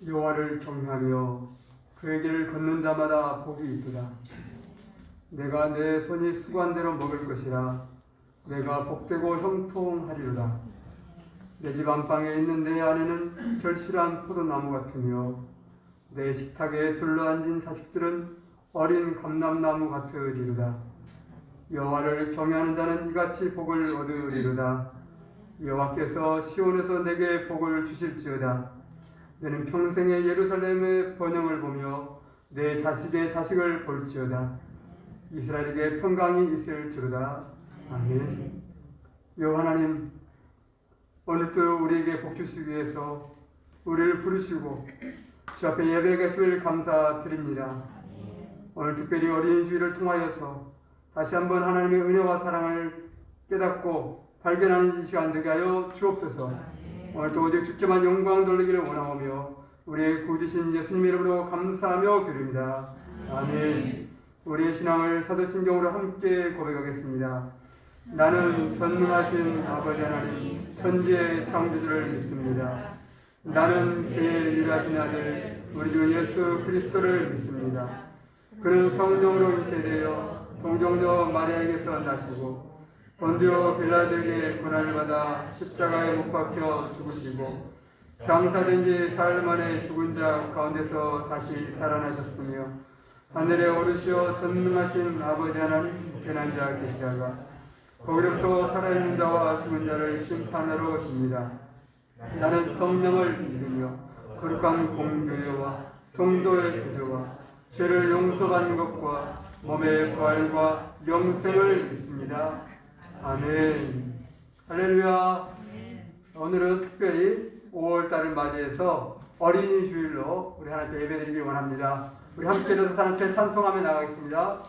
여호와를 경외하며 그의 길을 걷는 자마다 복이 있도다. 내가 내 손이 수고한 대로 먹을 것이라. 내가 복되고 형통하리로다. 내 집 안방에 있는 내 아내는 결실한 포도나무 같으며 내 식탁에 둘러앉은 자식들은 어린 감람나무 같으리로다. 여호와를 경외하는 자는 이같이 복을 얻으리로다. 여호와께서 시온에서 내게 복을 주실지어다. 내는 평생에 예루살렘의 번영을 보며 내 자식의 자식을 볼지어다. 이스라엘에게 평강이 있을지로다. 아멘. 여호와 하나님, 오늘도 우리에게 복 주시기 위해서 우리를 부르시고 주 앞에 예배에 계심을 감사드립니다. 오늘 특별히 어린이 주일을 통하여서 다시 한번 하나님의 은혜와 사랑을 깨닫고 발견하는 이 시간 되게 하여 주옵소서. 오늘도 오직 주께만 영광 돌리기를 원하오며 우리의 구주신 예수님 이름으로 감사하며 기도합니다. 아멘. 우리의 신앙을 사도신경으로 함께 고백하겠습니다. 나는 전능하신 아버지 하나님 천지의 창조주를 믿습니다. 나는 그의 유일하신 아들 우리 주 예수 그리스도를 믿습니다. 그는 성령으로 잉태되어 동정녀 마리아에게서 나시고 본디오 빌라도에게 고난을 받아 십자가에 못 박혀 죽으시고 장사된 지 사흘 만에 죽은 자 가운데서 다시 살아나셨으며 하늘에 오르시어 전능하신 아버지 하나님 편한 자 계시다가 거기로부터 살아있는 자와 죽은 자를 심판하러 오십니다. 나는 성령을 믿으며 거룩한 공교회와 성도의 구조와 죄를 용서받는 것과 몸의 부활과 영생을 믿습니다. 아멘. 할렐루야. 오늘은 특별히 5월달을 맞이해서 어린이 주일로 우리 하나님께 예배드리길 원합니다. 우리 함께 일어서서 하나님께 찬송하며 나가겠습니다.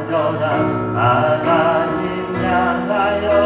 완전한 하나님 향하여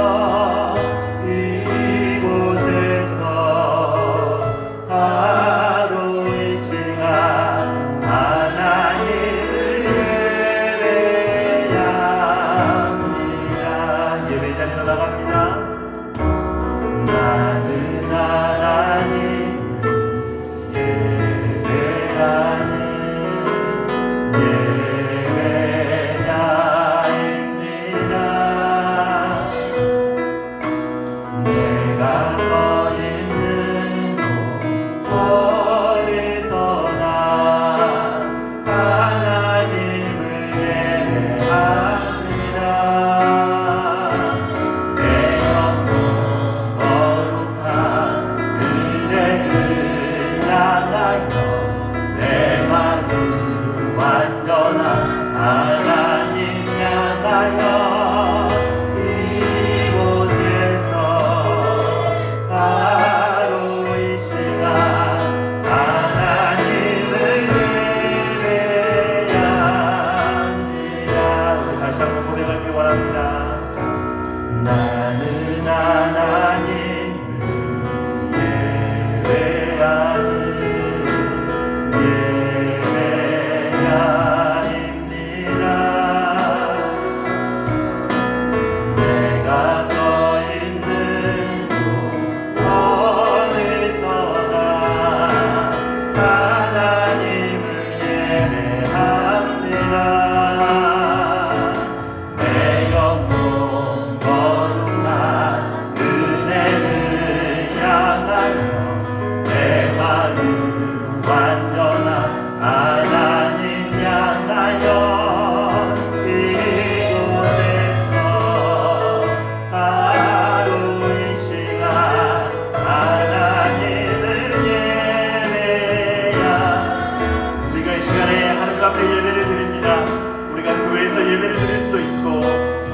예배를 드릴 수도 있고,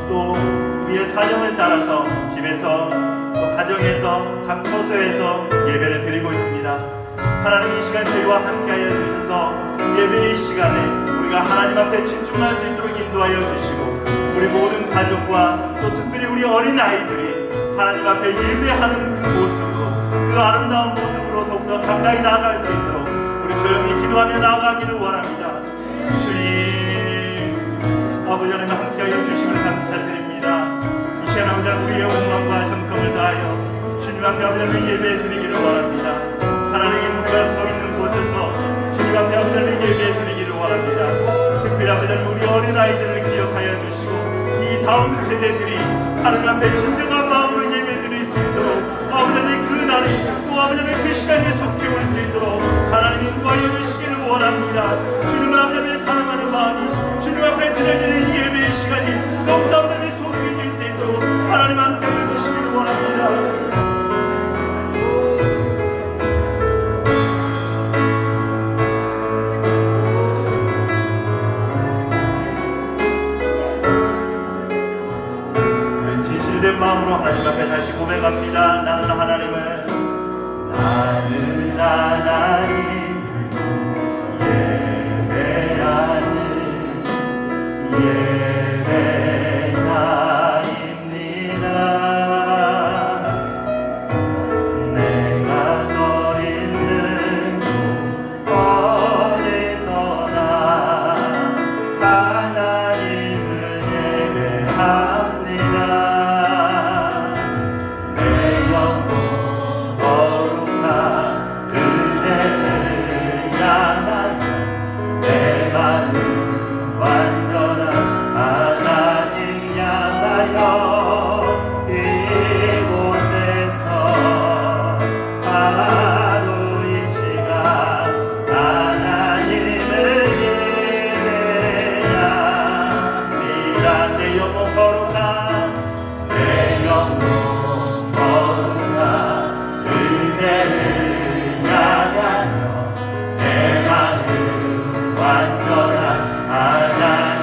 또 우리의 사정을 따라서 집에서 또 가정에서 각 처소에서 예배를 드리고 있습니다. 하나님 이 시간 저희와 함께하여 주셔서 예배의 시간에 우리가 하나님 앞에 집중할 수 있도록 인도하여 주시고, 우리 모든 가족과 또 특별히 우리 어린아이들이 하나님 앞에 예배하는 그 모습으로, 그 아름다운 모습으로 더욱더 가까이 나아갈 수 있도록 우리 조용히 기도하며 나아가기를 원합니다. 주님, 아버지 하나님 함께하여 주심을 감사드립니다. 이 시간 아버지 우리의 온마음과 정성을 다하여 주님 앞에 아버지 하나님 예배 드리기를 원합니다. 하나님 우리가 서 있는 곳에서 주님 앞에 아버지 하나님 예배 드리기를 원합니다. 특별히 아버지 하나님 우리 어린아이들을 기억하여 주시고, 이 다음 세대들이 하나님 앞에 진정한 마음으로 예배 드릴 수 있도록 아버지 하나님 그 날이 또 아버지 하나님 그 시간에 속해 올 수 있도록 하나님 인도하여 주시기를 원합니다. 주님을 아버지 하나님 사랑하는 마음이 주님 앞에 드려지는 이 예배의 시간이 더욱더 아버지 하나님 소중해질 수 있도록 하나님 함께하여 주시기를 원합니다. 진실된 마음으로 하나님 앞에 다시 고백합니다. 나는 하나님을 예배하는 예배자입니다. 내가 서 있는 곳 어디서나 하나님을 예배합니다. 완전한 하나님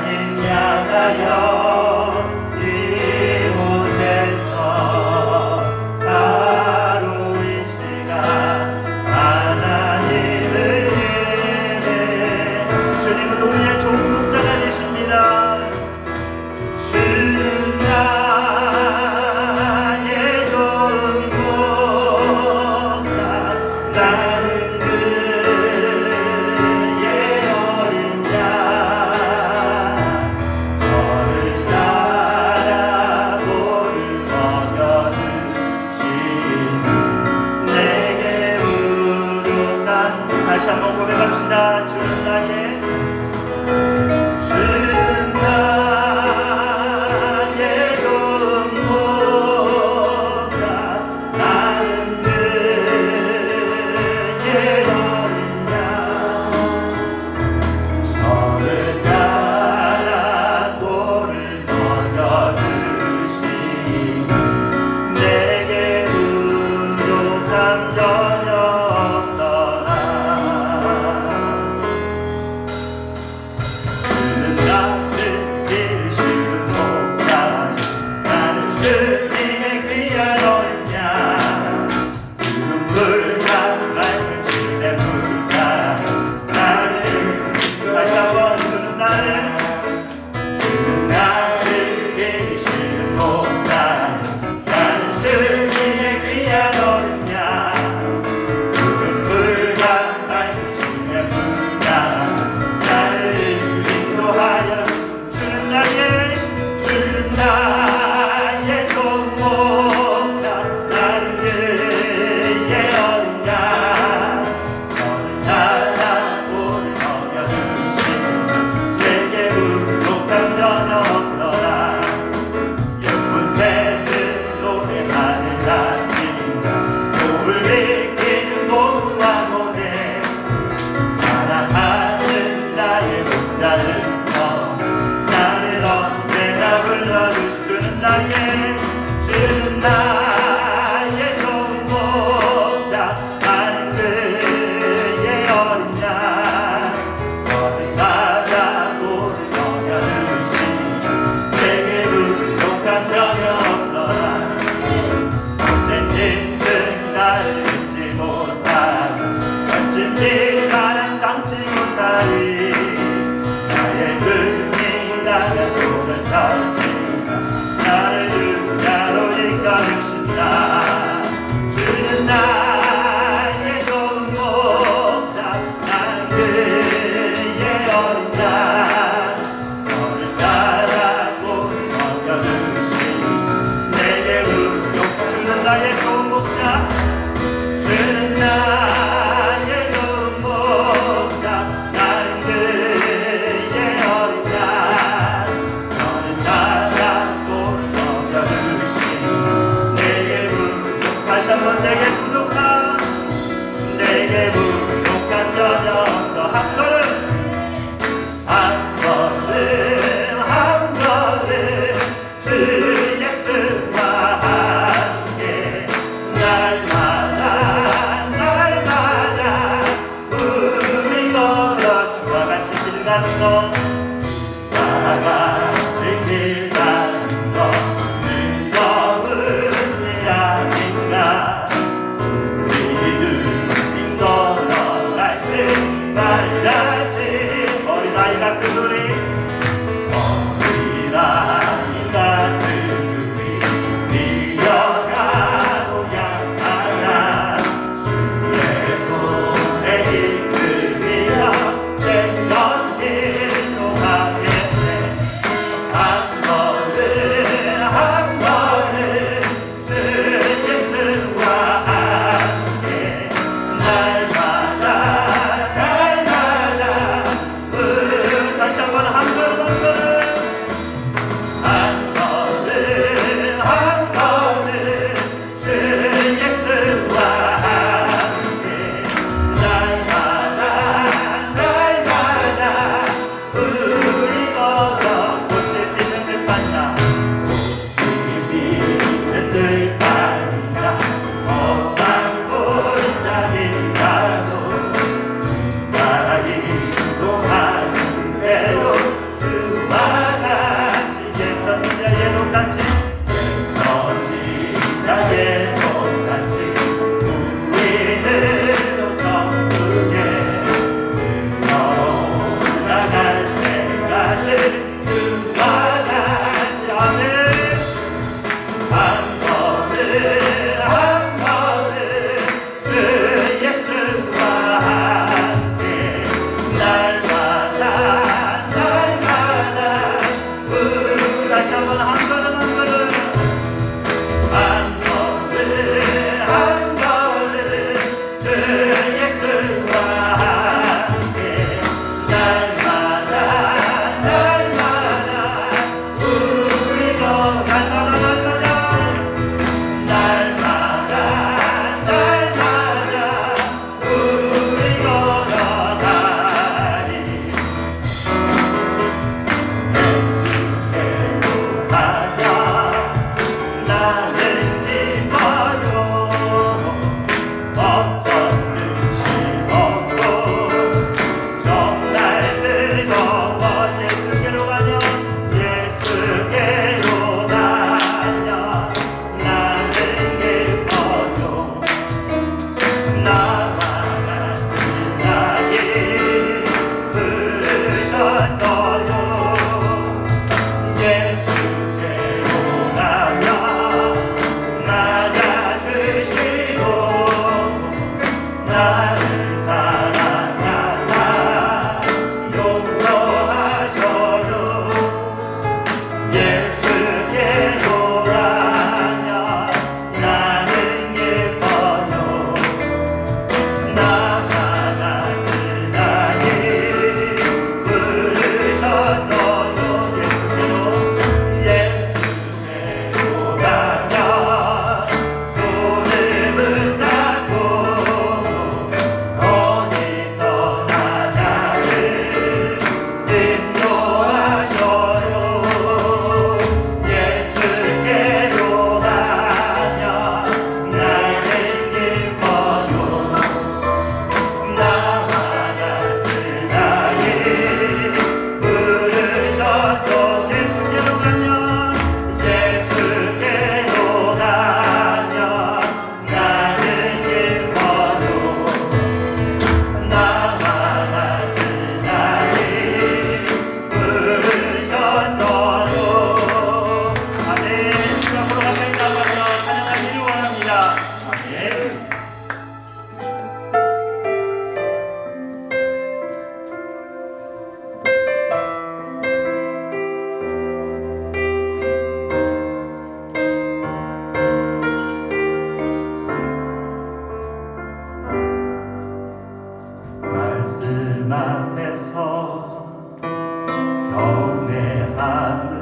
경외함으로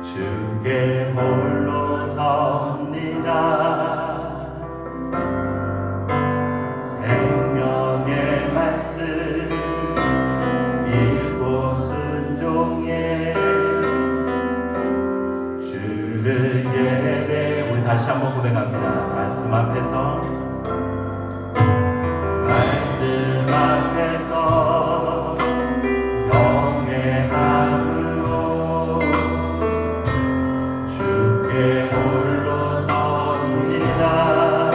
주께 홀로 섭니다. 생명의 말씀 읽고 순종해 주를 예배. 우리 다시 한번 고백합니다. 말씀 앞에서 경외함으로 주께 홀로 섭니다.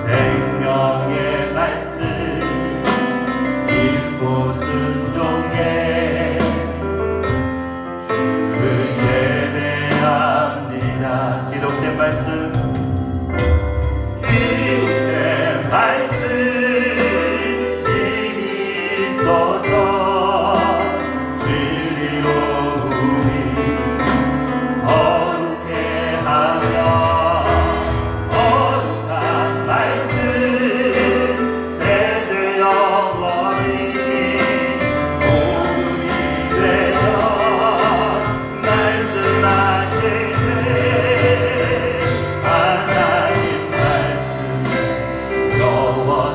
생명의 말씀 읽고 순종해 주를 예배합니다. 기록된 말씀 너와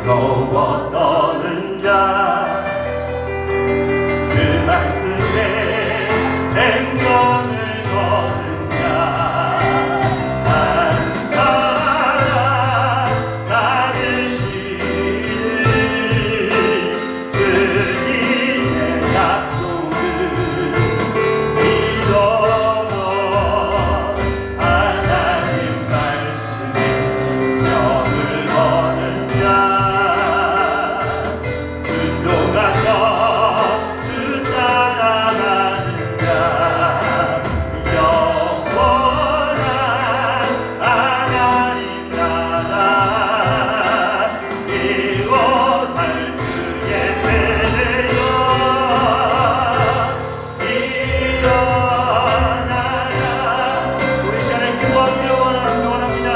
겨워 떠는 자 그 말씀에 생명을 거는 자 한 사람 찾으시는 그님의 약속을 믿어서 하나님 말씀에 명을 거는 자 순종하며 주 따라가는 자 영원한 하나님 나라 이곳할 주의 세대여 일어나라. 우리 시간에 기도하기를 원합니다.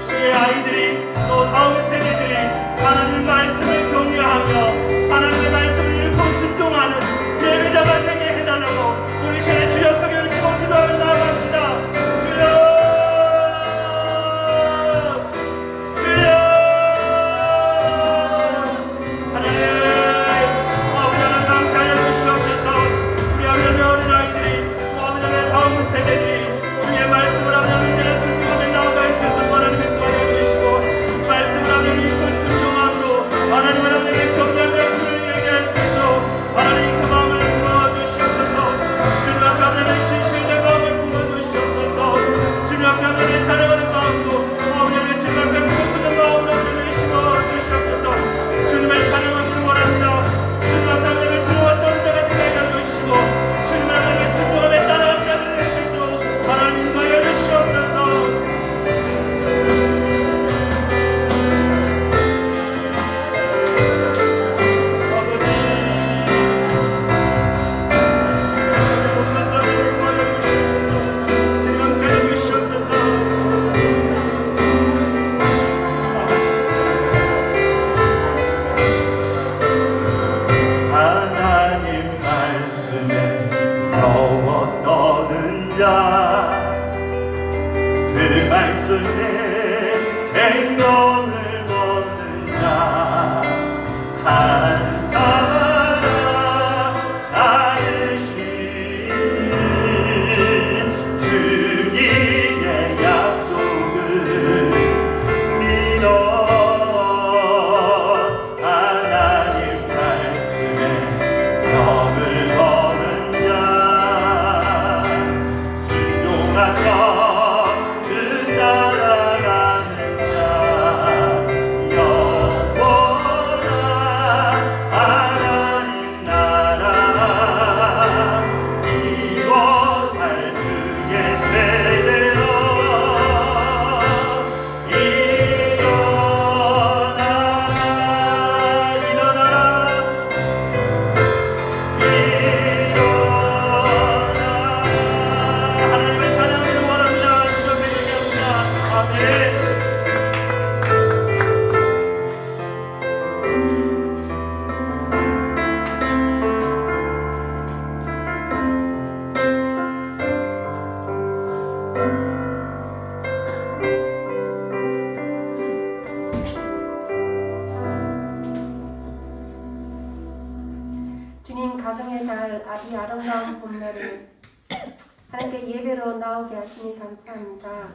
우리의 아이들이 또 다음 세대들이 하나님 말씀을 경외하며 하나님의 말씀을 읽고 순종하는 예배자가 되게 해달라고 우리 시간에 주여 크게 외치고 기도하며 나아갑시다. 주여 주여 하나님 아버지 하나님 함께하여 주시옵소서. 우리 아버지의 어린 아이들이 또 아버지의 다음 세대들이 주의 말씀을 아버지 하나님의 순종하며 나아갈 수 있도록 하나님의 도와줘 주시고 말씀을 하나님 읽고 순종함으로 하나님 하나님의 경외하며 주를 얘기할 수 있도록 하나님 그 마음을 부어주시옵소서. 주님 앞에 하나님의 진실된 마음을 부어주시옵소서. 주님 앞에 하나님의 찬양하는 마음도 아버지의 주님 앞에 부어주는 마음으로 주님 심어주시옵소서. 주님을 찬양하기를 원합니다. 주님 앞에 하나님의 들어왔던 자가 되게 해주시고 주님 하나님의 순종함에 따라가는 자들이 될 수 있도록 하나님 인도하여 주시옵소서. 하나님 말씀에 겨워 떠는 자 그 말씀에 생명을 거는 자 한 사람 찾으신 주님의 약속을 믿어 하나님 말씀에 명을 거는 자 순종하며 그 따라가는 자 영원한 하나님 나라 이곳할 주의 세대여 일어나라 일어나라 하나님을 찬양하기를 원합니다. 주님께 얘기합니다. 아멘. 주님 가정의 날 이 아름다운 봄날에 하나님께 예배로 나오게 하시니 감사합니다.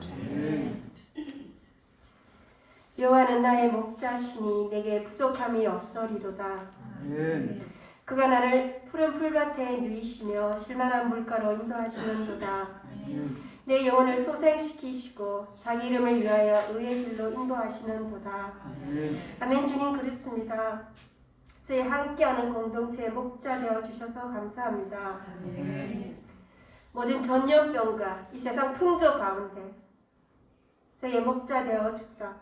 여호와는 나의 목자시니 내게 부족함이 없으리로다. 그가 나를 푸른 풀밭에 누이시며 실만한 물가로 인도하시는도다. 내 영혼을 소생시키시고 자기 이름을 위하여 의의 길로 인도하시는도다. 아멘. 주님 그렇습니다. 저희 함께하는 공동체의 목자 되어 주셔서 감사합니다. 모든 전염병과 이 세상 풍조 가운데 저희의 목자 되어 주사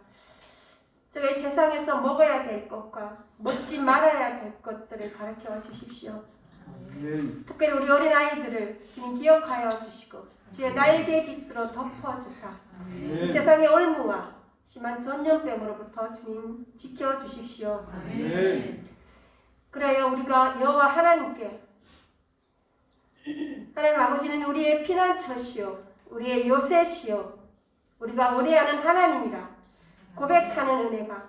저희 세상에서 먹어야 될 것과 먹지 말아야 될 것들을 가르쳐 주십시오. 특별히 우리 어린 아이들을 주님 기억하여 주시고 주의 날개 깃으로 덮어 주사 이 세상의 올무와 심한 전염병으로부터 주님 지켜 주십시오. 그래야 우리가 여호와 하나님께 하나님 아버지는 우리의 피난처시오 우리의 요새시오 우리가 의뢰하는 하나님이라 고백하는 은혜가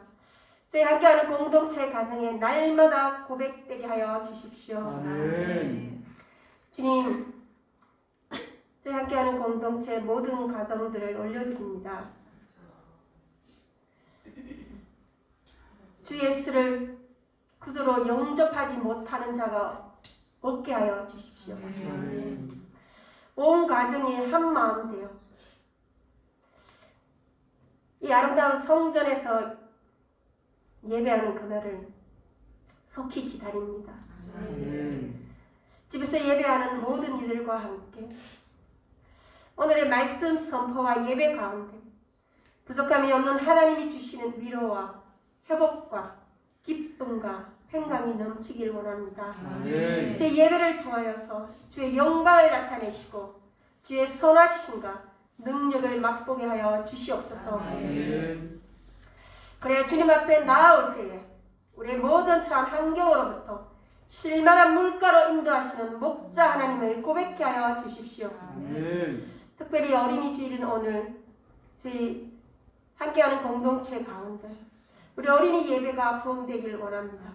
저희 함께하는 공동체 가정에 날마다 고백되게 하여 주십시오. 아멘. 주님, 저희 함께하는 공동체 모든 가정들을 올려드립니다. 주 예수를 구주로 영접하지 못하는 자가 없게 하여 주십시오. 온 가정이 한 마음 되어 이 아름다운 성전에서 예배하는 그날을 속히 기다립니다. 집에서 예배하는 모든 이들과 함께 오늘의 말씀 선포와 예배 가운데 부족함이 없는 하나님이 주시는 위로와 회복과 기쁨과 평강이 넘치길 원합니다. 제 예배를 통하여서 주의 영광을 나타내시고 주의 선하심과 능력을 맛보게 하여 주시옵소서. 그래 주님 앞에 나아올 때에 우리의 모든 처한 환경으로부터 실만한 물가로 인도하시는 목자 하나님을 고백케 하여 주십시오. 특별히 어린이 주일인 오늘 저희 함께하는 공동체 가운데 우리 어린이 예배가 부흥되길 원합니다.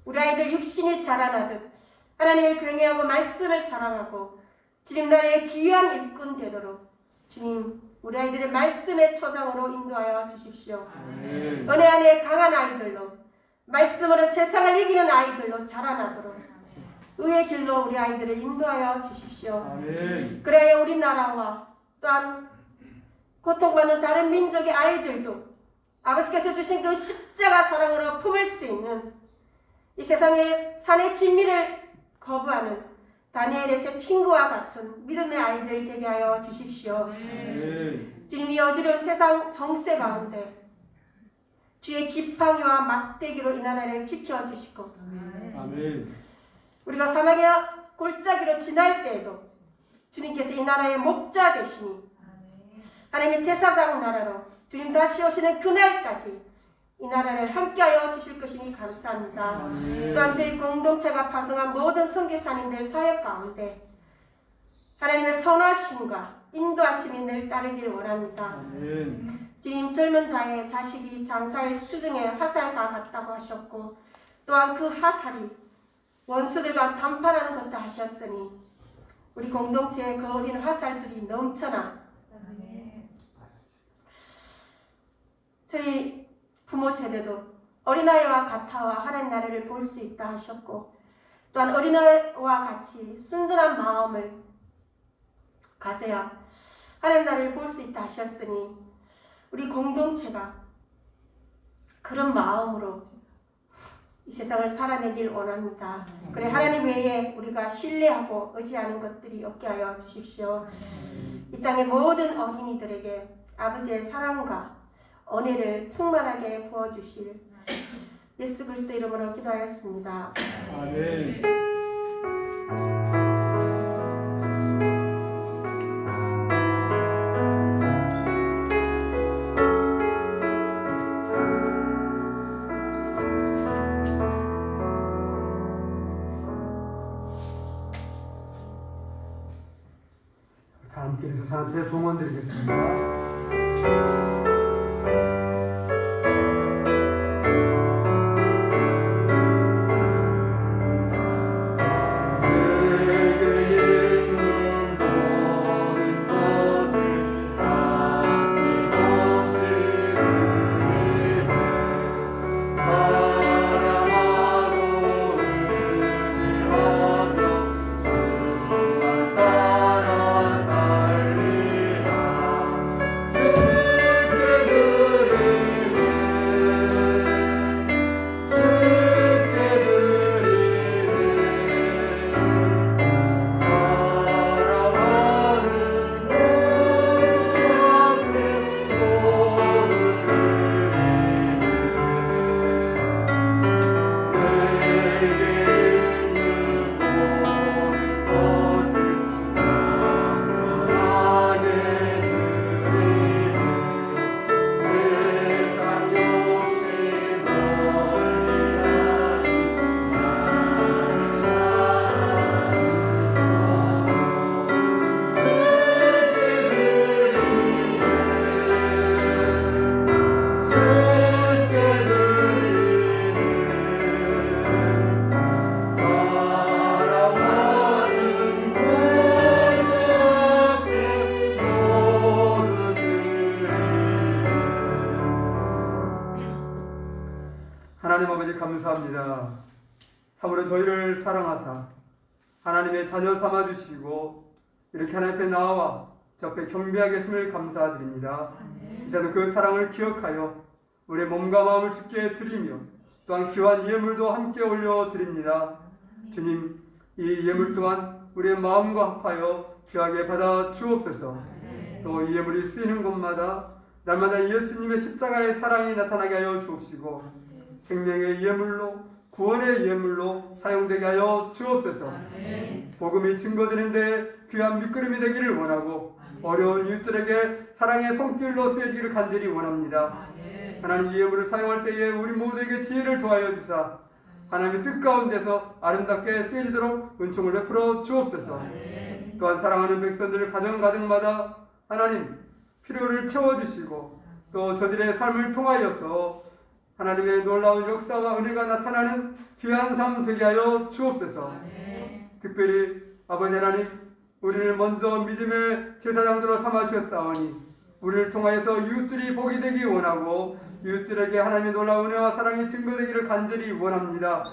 우리 아이들 육신이 자라나듯 하나님을 경외하고 말씀을 사랑하고 주님 나라의 귀한 일꾼 되도록 주님 우리 아이들의 말씀의 초장으로 인도하여 주십시오. 은혜 안에 강한 아이들로 말씀으로 세상을 이기는 아이들로 자라나도록 의의 길로 우리 아이들을 인도하여 주십시오. 그래야 우리나라와 또한 고통받는 다른 민족의 아이들도 아버지께서 주신 그 십자가 사랑으로 품을 수 있는 이 세상의 산의 진미를 거부하는 다니엘의 새 친구와 같은 믿음의 아이들 되게 하여 주십시오. 주님이 어지러운 세상 정세 가운데 주의 지팡이와 막대기로 이 나라를 지켜주시고 우리가 사망의 골짜기로 지날 때에도 주님께서 이 나라의 목자 되시니 하나님의 제사장 나라로 주님 다시 오시는 그날까지 이 나라를 함께하여 주실 것이니 감사합니다. 또한 저희 공동체가 파송한 모든 선교사님들 사역 가운데 하나님의 선하심과 인도하심이 늘 따르길 원합니다. 주님 젊은 자의 자식이 장사의 수중에 화살과 같다고 하셨고 또한 그 화살이 원수들과 담판하는 것도 하셨으니 우리 공동체의 그 어린 화살들이 넘쳐나 저희 부모 세대도 어린아이와 같아와 하나님 나라를 볼 수 있다 하셨고 또한 어린아이와 같이 순전한 마음을 가져야 하나님 나라를 볼 수 있다 하셨으니 우리 공동체가 그런 마음으로 이 세상을 살아내길 원합니다. 그래 하나님 외에 우리가 신뢰하고 의지하는 것들이 없게 하여 주십시오. 이 땅의 모든 어린이들에게 아버지의 사랑과 은혜를 충만하게 부어주실 예수 그리스도 이름으로 기도하였습니다. 아멘. 다 함께 해서 사람들의 봉헌 드리겠습니다. 하나님 아버지 감사합니다. 참으로 저희를 사랑하사 하나님의 자녀 삼아주시고 이렇게 하나님 앞에 나와 저 앞에 경배하게 하심을 감사드립니다. 이제도 그 사랑을 기억하여 우리의 몸과 마음을 주께 드리며 또한 귀한 예물도 함께 올려드립니다. 주님, 이 예물 또한 우리의 마음과 합하여 귀하게 받아 주옵소서. 또 이 예물이 쓰이는 곳마다 날마다 예수님의 십자가의 사랑이 나타나게 하여 주옵시고 생명의 예물로 구원의 예물로 사용되게 하여 주옵소서. 복음이 증거되는데 귀한 밑거름이 되기를 원하고 어려운 이웃들에게 사랑의 손길로 쓰여지기를 간절히 원합니다. 하나님 이 예물을 사용할 때에 우리 모두에게 지혜를 더하여 주사 하나님의 뜻 가운데서 아름답게 쓰여지도록 은총을 베풀어 주옵소서. 또한 사랑하는 백성들 가정마다 하나님 필요를 채워주시고 또 저들의 삶을 통하여서 하나님의 놀라운 역사와 은혜가 나타나는 귀한 삶 되게 하여 주옵소서. 특별히 아버지 하나님, 우리를 먼저 믿음의 제사장들로 삼아주셨사오니 우리를 통하여서 이웃들이 복이 되기 원하고 이웃들에게 하나님의 놀라운 은혜와 사랑이 증거되기를 간절히 원합니다.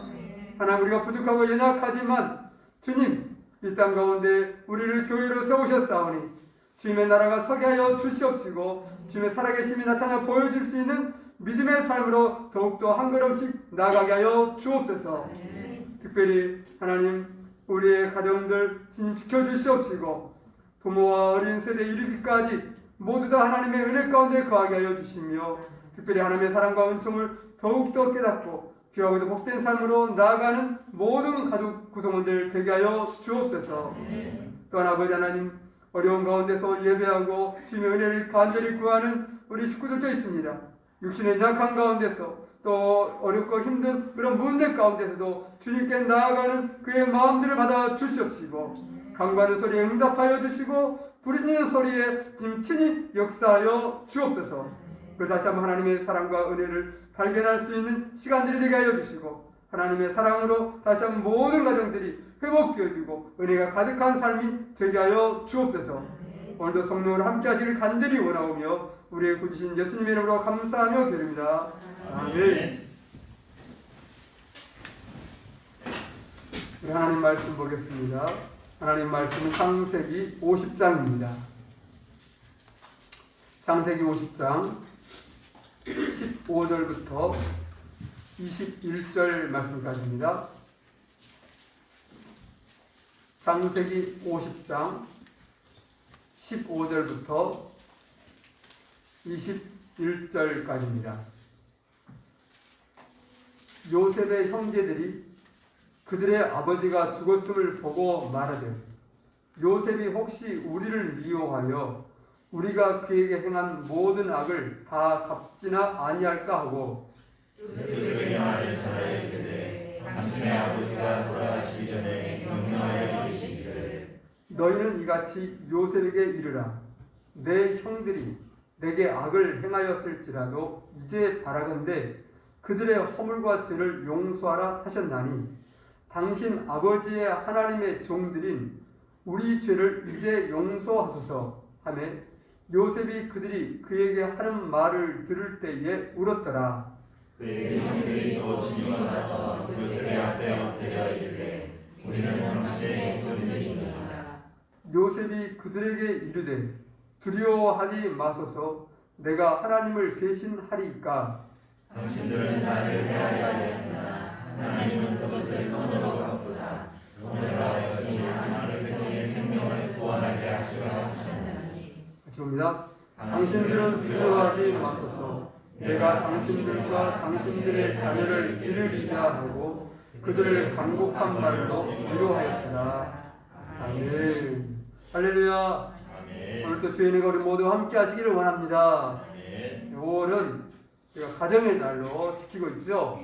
하나님, 우리가 부족하고 연약하지만 주님, 이 땅 가운데 우리를 교회로 세우셨사오니 주님의 나라가 서게 하여 주시옵시고 주님의 살아계심이 나타나 보여줄 수 있는 믿음의 삶으로 더욱더 한 걸음씩 나아가게 하여 주옵소서. 특별히 하나님, 우리의 가정들 주님 지켜주시옵시고 부모와 어린 세대에 이르기까지 모두 다 하나님의 은혜 가운데 거하게 하여 주시며 특별히 하나님의 사랑과 은총을 더욱더 깨닫고 귀하고도 복된 삶으로 나아가는 모든 가족 구성원들 되게 하여 주옵소서. 또한 아버지 하나님, 어려운 가운데서 예배하고 주님의 은혜를 간절히 구하는 우리 식구들도 있습니다. 육신의 약한 가운데서 또 어렵고 힘든 그런 문제 가운데서도 주님께 나아가는 그의 마음들을 받아 주시옵시고 간구하는 소리에 응답하여 주시고 부르짖는 소리에 지금 친히 역사하여 주옵소서. 그래서 다시 한번 하나님의 사랑과 은혜를 발견할 수 있는 시간들이 되게 하여 주시고 하나님의 사랑으로 다시 한번 모든 가정들이 회복되어지고 은혜가 가득한 삶이 되게 하여 주옵소서. 오늘도 성령으로 함께 하시길 간절히 원하오며 우리의 구주신 예수님의 이름으로 감사하며 기도합니다. 아멘. 우리 하나님 말씀 보겠습니다. 하나님 말씀은 창세기 50장입니다. 창세기 50장 15절부터 21절 말씀까지입니다. 창세기 50장 15절부터 21절까지입니다. 요셉의 형제들이 그들의 아버지가 죽었음을 보고 말하되 요셉이 혹시 우리를 미워하여 우리가 그에게 행한 모든 악을 다 갚지나 아니할까 하고 요셉에게 말을 전하여 이르되 당신의 아버지가 돌아가시기 전에 명령하여 이르시기를 너희는 이같이 요셉에게 이르라. 내 형들이 내게 악을 행하였을지라도 이제 바라건대 그들의 허물과 죄를 용서하라 하셨나니 당신 아버지의 하나님의 종들인 우리 죄를 이제 용서하소서 하며 요셉이 그들이 그에게 하는 말을 들을 때에 울었더라. 그의 형들이 또 주님 와서 요셉의 앞에 엎드려 이르되 우리는 당신의 종들이니라. 요셉이 그들에게 이르되 두려워하지 마소서. 내가 하나님을 대신하리이까. 당신들은 나를 해하려 하였으나 하나님은 그것을 선으로 갚으사 오늘과 같이 하나님 백성의 생명을 구원하게 하시려 하셨나니. 같이 봅니다. 당신들은 두려워하지 마소서. 내가 당신들과 당신들의 자녀를 이를 위하고 그들을 간곡한 말로 위로하였더라. 아멘. 할렐루야. 오늘도 주의 은혜가 우리 모두 함께 하시기를 원합니다. 5월은 우리가 가정의 날로 지키고 있죠.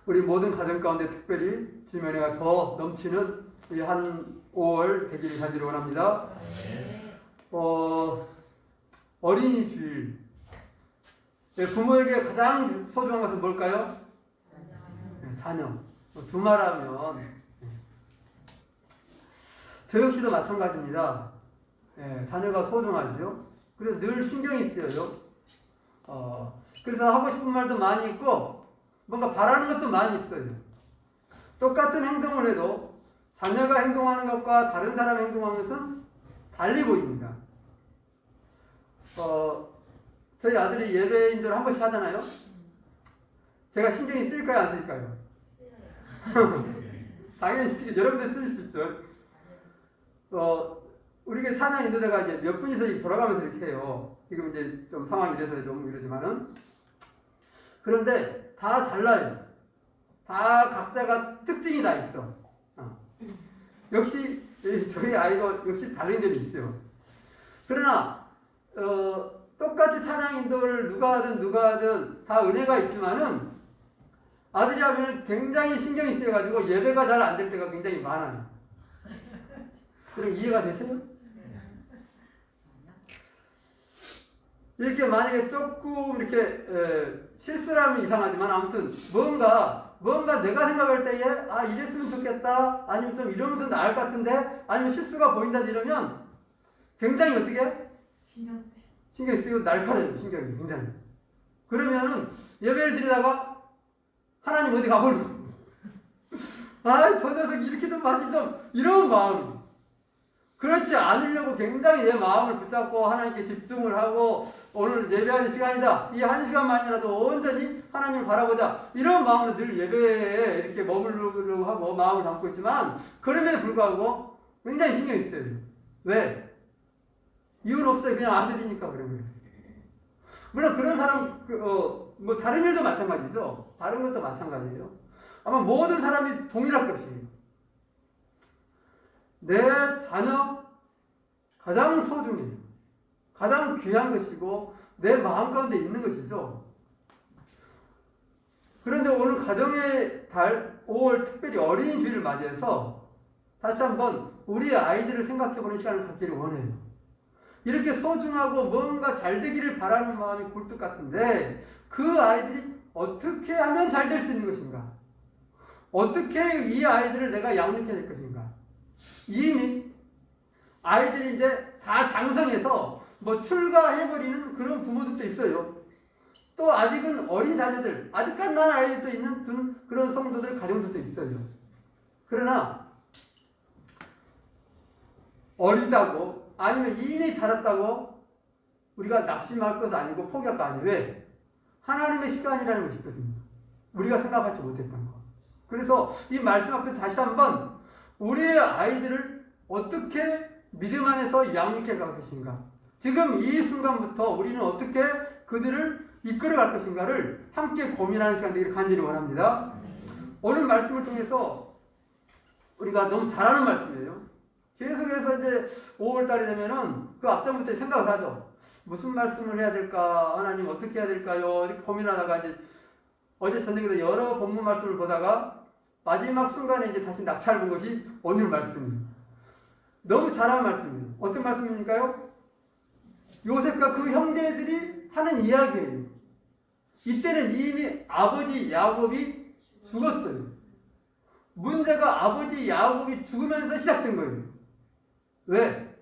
우리 모든 가정 가운데 특별히 주님의 은혜가 더 넘치는 이 한 5월 되기를 간절히 원합니다. 어린이 주일. 부모에게 가장 소중한 것은 뭘까요? 자녀. 두말하면 저 역시도 마찬가지입니다. 자녀가 소중하죠. 그래서 늘 신경이 쓰여요. 그래서 하고 싶은 말도 많이 있고 뭔가 바라는 것도 많이 있어요. 똑같은 행동을 해도 자녀가 행동하는 것과 다른 사람이 행동하는 것은 달리 보입니다. 저희 아들이 예배 인도를 한 번씩 하잖아요. 제가 신경이 쓰일까요, 안 쓰일까요? 당연히 여러분들 쓰일 수 있죠. 우리 찬양 인도자가 이제 몇 분이서 돌아가면서 이렇게 해요. 지금 이제 좀 상황이 이래서 좀 이러지만은. 그런데 다 달라요. 다 각자가 특징이 다 있어. 역시 저희 아이도 역시 다른 점이 있어요. 그러나 똑같이 찬양 인도를 누가 하든 다 은혜가 있지만은 아들이 하면 굉장히 신경이 쓰여가지고 예배가 잘 안 될 때가 굉장히 많아요. 그럼 이해가 되세요? 이렇게 만약에 조금 이렇게 실수를 하면 이상하지만 아무튼 뭔가 내가 생각할 때에 이랬으면 좋겠다, 아니면 좀 이러면 더 나을 것 같은데, 아니면 실수가 보인다 이러면 굉장히 어떻게 신경이 쓰이고 날카로워요. 신경이 굉장히. 그러면은 예배를 드리다가 하나님 어디 가버리고 저 녀석 이렇게 좀 하지 좀 이런 마음이. 그렇지 않으려고 굉장히 내 마음을 붙잡고 하나님께 집중을 하고 오늘 예배하는 시간이다. 이 한 시간만이라도 온전히 하나님을 바라보자. 이런 마음으로 늘 예배에 이렇게 머무르려고 하고 마음을 담고 있지만 그럼에도 불구하고 굉장히 신경이 쓰여요. 왜? 이유는 없어요. 그냥 아들이니까 그런 거예요. 물론 그런 사람, 뭐 다른 일도 마찬가지죠. 다른 것도 마찬가지예요. 아마 모든 사람이 동일할 것이에요. 내 자녀 가장 소중해요. 가장 귀한 것이고 내 마음 가운데 있는 것이죠. 그런데 오늘 가정의 달 5월 특별히 어린이 주일을 맞이해서 다시 한번 우리 아이들을 생각해보는 시간을 갖기를 원해요. 이렇게 소중하고 뭔가 잘 되기를 바라는 마음이 굴뚝 같은데 그 아이들이 어떻게 하면 잘 될 수 있는 것인가? 어떻게 이 아이들을 내가 양육해야 될 것인가? 이미 아이들이 이제 다 장성해서 뭐 출가해버리는 그런 부모들도 있어요. 또 아직은 어린 자녀들, 아직 갓난 아이들도 있는 그런 성도들, 가정들도 있어요. 그러나 어리다고 아니면 이미 자랐다고 우리가 낙심할 것은 아니고 포기할 거 아니에요. 왜? 하나님의 시간이라는 것이 있거든요. 우리가 생각하지 못했던 거. 그래서 이 말씀 앞에서 다시 한번 우리의 아이들을 어떻게 믿음 안에서 양육해 갈 것인가, 지금 이 순간부터 우리는 어떻게 그들을 이끌어 갈 것인가를 함께 고민하는 시간 되기를 간절히 원합니다. 오늘 말씀을 통해서 우리가 너무 잘하는 말씀이에요. 계속해서 이제 5월달이 되면은 그 앞전부터 생각을 하죠. 무슨 말씀을 해야 될까? 하나님 어떻게 해야 될까요? 이렇게 고민하다가 이제 어제 저녁에도 여러 본문 말씀을 보다가 마지막 순간에 이제 다시 낙찰을 본 것이 오늘 말씀이에요. 너무 잘한 말씀이에요. 어떤 말씀입니까요? 요셉과 그 형제들이 하는 이야기예요. 이때는 이미 아버지 야곱이 죽었어요. 문제가 아버지 야곱이 죽으면서 시작된 거예요. 왜?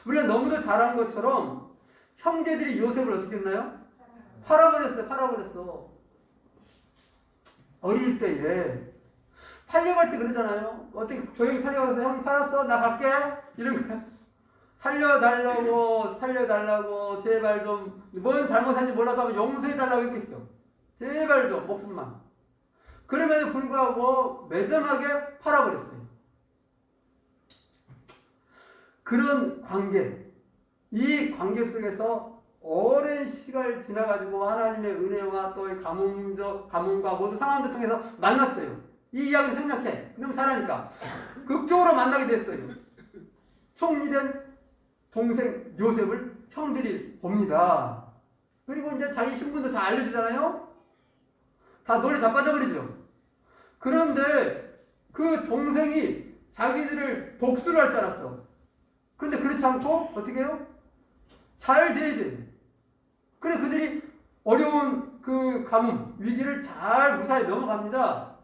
우리가 너무도 잘한 것처럼 형제들이 요셉을 어떻게 했나요? 팔아버렸어. 어릴 때에 팔려고 할 때 그러잖아요. 어떻게 조용히 팔려가서 형 팔았어? 나 갈게? 이런 거. 살려달라고 제발 좀 뭔 잘못한지 몰라도 하면 용서해달라고 했겠죠. 제발 좀 목숨만. 그럼에도 불구하고 매정하게 팔아버렸어요. 그런 관계, 이 관계 속에서 오랜 시간을 지나가지고 하나님의 은혜와 또 가뭄과 모든 상황들 통해서 만났어요. 이 이야기를 생각해. 너무 잘하니까. 극적으로 만나게 됐어요. 총리된 동생 요셉을 형들이 봅니다. 그리고 이제 자기 신분도 다 알려주잖아요. 다 노래 자빠져버리죠. 그런데 그 동생이 자기들을 복수를 할 줄 알았어. 근데 그렇지 않고 어떻게 해요? 잘 돼야 돼. 그래 그들이 어려운 그 가뭄, 위기를 잘 무사히 넘어갑니다.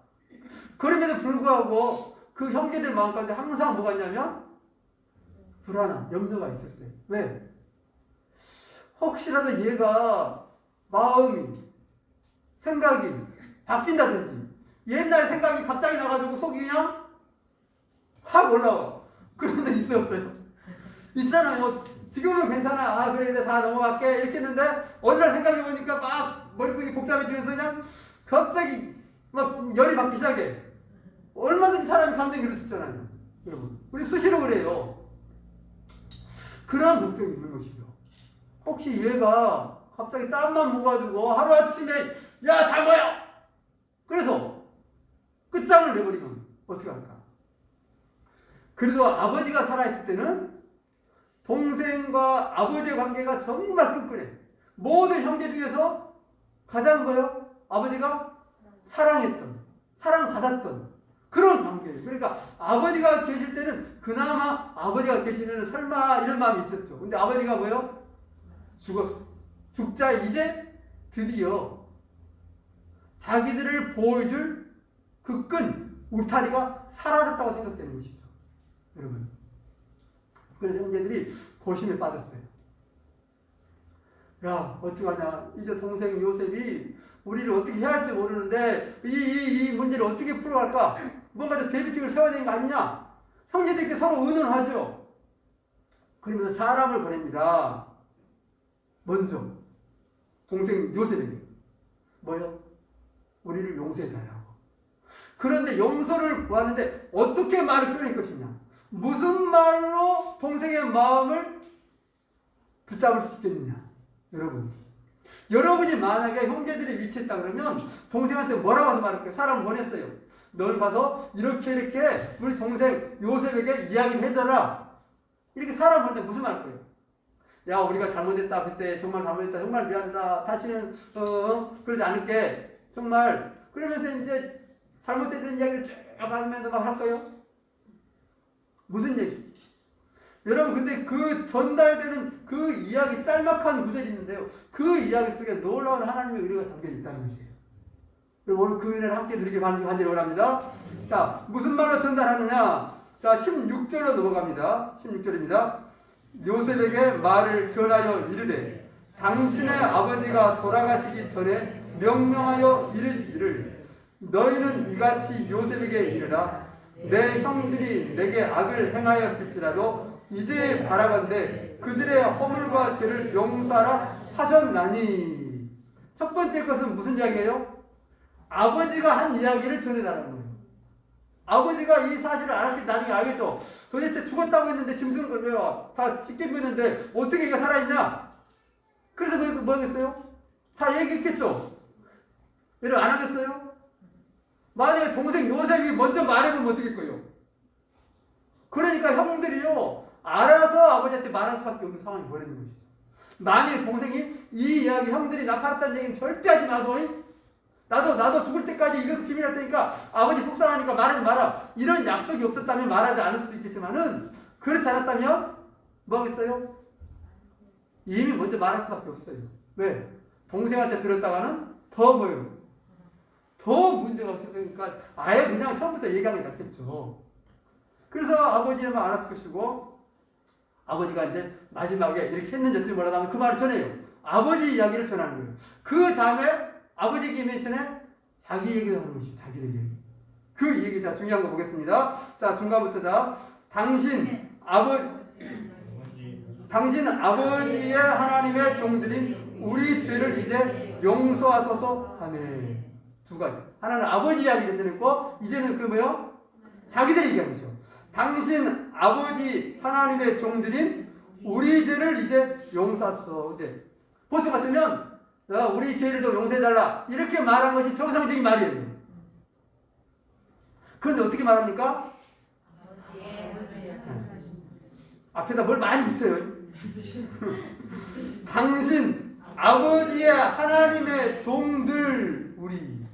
그럼에도 불구하고 그 형제들 마음 가운데 항상 뭐가 있냐면 불안한 염려가 있었어요. 왜? 혹시라도 얘가 마음이 생각이 바뀐다든지 옛날 생각이 갑자기 나가지고 속이 그냥 확 올라와. 그런 적 있어요, 없어요? 있잖아요. 지금은 괜찮아. 아, 그래, 이제 다 넘어갈게. 이렇게 했는데, 어느 날 생각해보니까 막 머릿속이 복잡해지면서 그냥 갑자기 막 열이 받기 시작해. 얼마든지 사람이 감정이 이럴 수 있잖아요. 여러분. 우리 수시로 그래요. 그런 걱정이 있는 것이죠. 혹시 얘가 갑자기 땀만 먹어가지고 하루아침에, 야, 다 모여! 그래서 끝장을 내버리면 어떻게 할까? 그래도 아버지가 살아있을 때는 동생과 아버지의 관계가 정말 끈끈해. 모든 형제 중에서 가장 뭐요? 아버지가 사랑했던, 사랑받았던 그런 관계예요. 그러니까 아버지가 계실 때는 그나마 아버지가 계시면 설마 이런 마음이 있었죠. 근데 아버지가 뭐요? 죽었어. 죽자 이제 드디어 자기들을 보호해줄 그 끈, 울타리가 사라졌다고 생각되는 것이죠. 여러분. 그래서 형제들이 고심에 빠졌어요. 야, 어떡하냐. 이제 동생 요셉이 우리를 어떻게 해야 할지 모르는데 이 문제를 어떻게 풀어갈까? 뭔가 좀 대비책을 세워야 되는 거 아니냐? 형제들끼리 서로 의논하죠. 그러면서 사람을 보냅니다. 먼저 동생 요셉에게 뭐요? 우리를 용서해달라고. 그런데 용서를 구하는데 어떻게 말을 꺼낼 것이냐? 무슨 말로 동생의 마음을 붙잡을 수 있겠느냐? 여러분이 만약에 형제들이 미쳤다 그러면 동생한테 뭐라고 해서 말할까요? 사람을 보냈어요. 넌 가서 이렇게 우리 동생 요셉에게 이야기를 해줘라. 이렇게 사람을 보낼 때 무슨 말 할 거예요? 야, 우리가 잘못했다. 그때 정말 잘못했다. 정말 미안하다. 다시는 그러지 않을게. 정말. 그러면서 이제 잘못된 이야기를 쭉 하면서 막 할까요? 무슨 얘기? 여러분, 근데 그 전달되는 그 이야기 짤막한 구절이 있는데요. 그 이야기 속에 놀라운 하나님의 의뢰가 담겨 있다는 것이에요. 그럼 오늘 그 은혜를 함께 누리게 간절히 원합니다. 자, 무슨 말로 전달하느냐? 자, 16절로 넘어갑니다. 16절입니다. 요셉에게 말을 전하여 이르되 당신의 아버지가 돌아가시기 전에 명령하여 이르시기를 너희는 이같이 요셉에게 이르라 내 형들이 내게 악을 행하였을지라도 이제 바라건대 그들의 허물과 죄를 용서하라 하셨나니. 첫 번째 것은 무슨 이야기예요? 아버지가 한 이야기를 전해달라는 거예요. 아버지가 이 사실을 알았기 나중에 알겠죠. 도대체 죽었다고 했는데 짐승을 다 찢게 죽였는데 어떻게 얘가 살아있냐? 그래서 뭐 하겠어요? 다 얘기했겠죠. 여러분 안 하겠어요? 만약에 동생 요셉이 먼저 말해보면 어떻게 거예요? 그러니까 형들이요 알아서 아버지한테 말할 수밖에 없는 상황이 벌어지는 것이죠. 만약에 동생이 이 이야기 형들이 나 팔았다는 얘기는 절대 하지 마소. 나도 죽을 때까지 이것도 비밀할 테니까 아버지 속상하니까 말하지 마라. 이런 약속이 없었다면 말하지 않을 수도 있겠지만은 그렇지 않았다면 뭐 하겠어요? 이미 먼저 말할 수밖에 없어요. 왜? 동생한테 들었다가는 더 뭐예요? 더 문제가 생기니까 아예 그냥 처음부터 얘기하는 게 낫겠죠. 그래서 아버지는 알았을 것이고 아버지가 이제 마지막에 이렇게 했는지 어떻게 뭐라고 하면 그 말을 전해요. 아버지 이야기를 전하는 거예요. 그 다음에 아버지 얘기 맨 전에 자기 얘기를 하는 것이죠. 자기들 얘기. 그 얘기 자 중요한 거 보겠습니다. 자 중간부터 자 당신 아버지의 하나님의 종들인 우리 죄를 이제 용서하소서 하네. 두 가지. 하나는 아버지 이야기를 전했고 이제는 그 뭐요? 자기들 얘기하는 거죠. 당신 아버지 하나님의 종들인 우리 죄를 이제 용서하소서. 네. 보통 같으면 우리 죄를 좀 용서해달라 이렇게 말한 것이 정상적인 말이에요. 그런데 어떻게 말합니까? 앞에다 뭘 많이 붙여요. 당신 아버지의 하나님의 종들 우리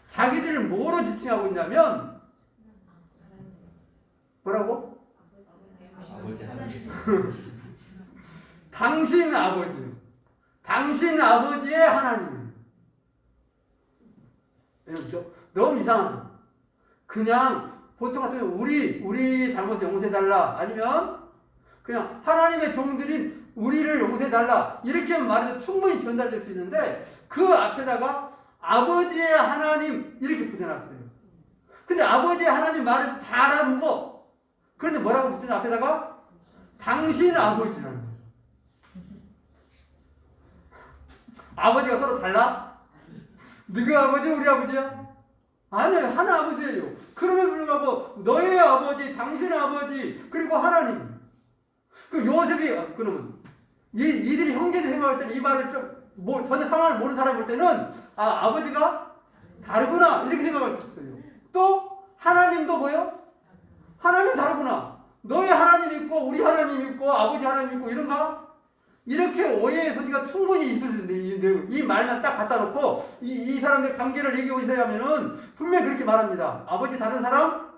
자기들을 뭐로 지칭하고 있냐면 뭐라고? 당신 아버지 당신 아버지의 하나님. 너무 이상하죠. 그냥 보통 같으면 우리 잘못을 용서해달라 아니면 그냥 하나님의 종들인 우리를 용서해달라 이렇게 말해도 충분히 전달될 수 있는데 그 앞에다가 아버지의 하나님 이렇게 붙여놨어요. 근데 아버지의 하나님 말을 다 알아보고 그런데 뭐라고 붙여놨 앞에다가 당신 아버지라는 거예요. 아버지가 서로 달라? 네가 아버지 우리 아버지야? 아니에요. 하나 아버지예요. 그럼에도 불구하고 너의 아버지, 당신의 아버지, 그리고 하나님. 그 요셉이 그러면 이들이 형제들 생각할 때는 이 말을 전혀 상황을 모르는 사람이 볼 때는 아버지가 다르구나 이렇게 생각할 수 있어요. 또 하나님도 뭐요? 하나님 다르구나. 너의 하나님 있고 우리 하나님 있고 아버지 하나님 있고 이런가? 이렇게 오해의 소지가 충분히 있을 수 있는데 이 말만 딱 갖다 놓고 이 사람들 관계를 얘기하고 있어야 하면은 분명히 그렇게 말합니다. 아버지 다른 사람?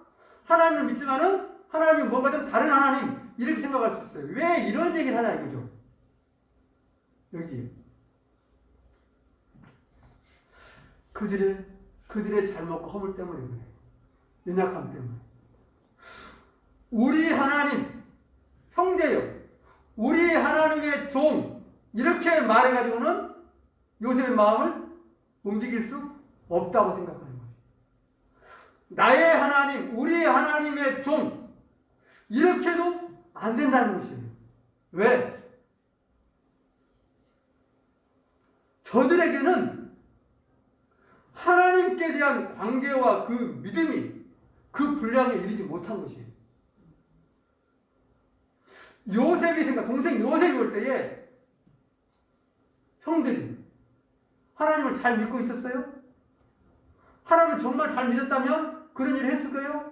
하나님을 믿지만은 하나님은 뭔가 좀 다른 하나님 이렇게 생각할 수 있어요. 왜 이런 얘기를 하냐 이거죠. 여기 그들의 잘못과 허물 때문에 그래. 연약함 때문에. 우리 하나님 형제요. 우리 하나님의 종 이렇게 말해가지고는 요셉의 마음을 움직일 수 없다고 생각하는 거예요. 나의 하나님, 우리 하나님의 종 이렇게도 안 된다는 것이에요. 왜? 저들에게는 하나님께 대한 관계와 그 믿음이 그 분량에 이르지 못한 것이에요. 요셉이 동생 요셉이 올 때에 형들이 하나님을 잘 믿고 있었어요? 하나님을 정말 잘 믿었다면 그런 일을 했을 거예요?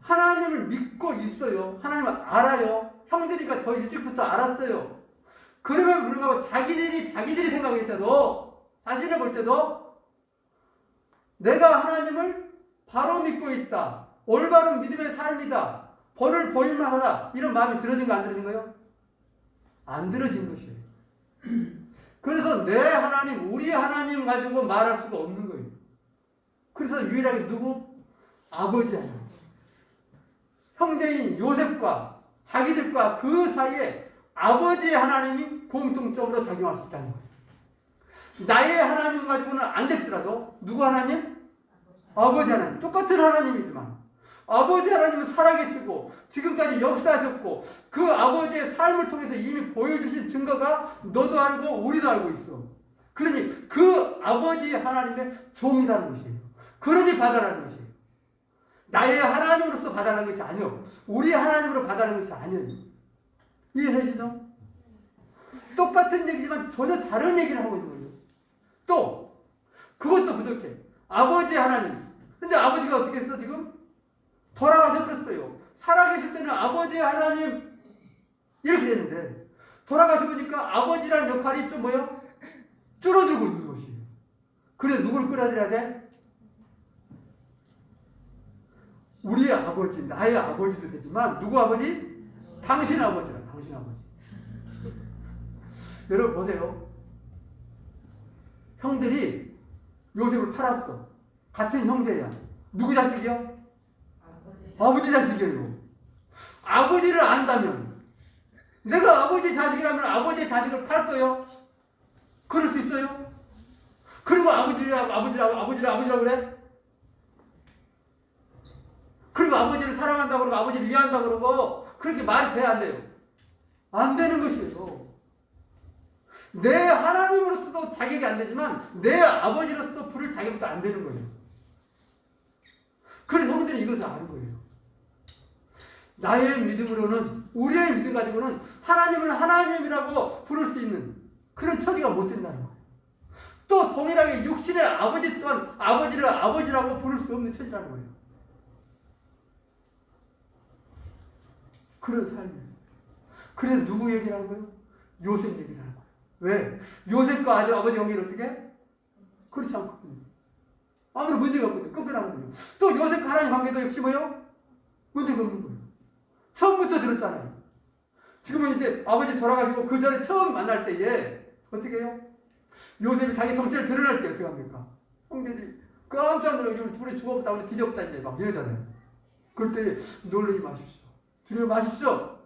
하나님을 믿고 있어요. 하나님을 알아요. 형들이가 더 일찍부터 알았어요. 그러면 불구하고 자기들이 생각할 때도 자신을 볼 때도 내가 하나님을 바로 믿고 있다. 올바른 믿음의 삶이다. 본을 보일만 하다. 이런 마음이 들어진 거 안 들어진 거예요? 안 들어진 것이에요. 그래서 내 하나님, 우리 하나님 가지고 말할 수가 없는 거예요. 그래서 유일하게 누구? 아버지 하나님. 형제인 요셉과 자기들과 그 사이에 아버지의 하나님이 공통적으로 작용할 수 있다는 거예요. 나의 하나님 가지고는 안 될지라도 누구 하나님? 아버지 하나님. 똑같은 하나님이지만 아버지 하나님은 살아계시고 지금까지 역사하셨고 그 아버지의 삶을 통해서 이미 보여주신 증거가 너도 알고 우리도 알고 있어. 그러니 그 아버지 하나님의 종이라는 것이에요. 그러니 받아라는 것이에요. 나의 하나님으로서 받아라는 것이 아니요. 우리 하나님으로 받아라는 것이 아니에요. 이해되시죠? 똑같은 얘기지만 전혀 다른 얘기를 하고 있는 거예요. 또 그것도 부족해. 아버지 하나님. 근데 아버지가 어떻게 했어 지금? 돌아가셔버렸어요. 살아계실 때는 아버지 하나님 이렇게 되는데 돌아가셔보니까 아버지라는 역할이 좀 뭐요? 줄어들고 있는 것이에요. 그래서 누굴 끌어들여야 돼? 우리의 아버지, 나의 아버지도 되지만 누구 아버지? 당신 아버지라. 당신 아버지. 여러분 보세요. 형들이 요셉을 팔았어. 같은 형제야. 누구 자식이요? 아버지 자식이에요. 아버지를 안다면 내가 아버지 자식이라면 아버지의 자식을 팔 거예요? 그럴 수 있어요? 그리고 아버지라고 그래? 그리고 아버지를 사랑한다고 그러고 아버지를 위한다고 그러고 그렇게 말이 돼야 안 돼요? 안 되는 것이에요. 내 하나님으로서도 자격이 안 되지만 내 아버지로서 부를 자격도 안 되는 거예요. 그래서 형들이 이것을 아는 거예요. 나의 믿음으로는 우리의 믿음 가지고는 하나님을 하나님이라고 부를 수 있는 그런 처지가 못 된다는 거예요. 또 동일하게 육신의 아버지 또한 아버지를 아버지라고 부를 수 없는 처지라는 거예요. 그런 삶이에요. 그래서 누구 얘기를 하는 거예요? 요셉 얘기를 하는 거예요. 왜? 요셉과 아버지 관계는 어떻게? 그렇지 않거든요. 아무런 문제가 없거든요. 끈끈하거든요. 또 요셉과 하나님 관계도 역시 뭐예요? 문제가 없는 거예요. 처음부터 들었잖아요. 지금은 이제 아버지 돌아가시고 그 전에 처음 만날 때에 어떻게 해요? 요셉이 자기 정체를 드러낼 때 어떻게 합니까? 형제들이 깜짝 놀라서 둘이 죽었다 우리 뒤졌다 이제 막 이러잖아요. 그럴 때 놀라지 마십시오. 두려워 마십시오.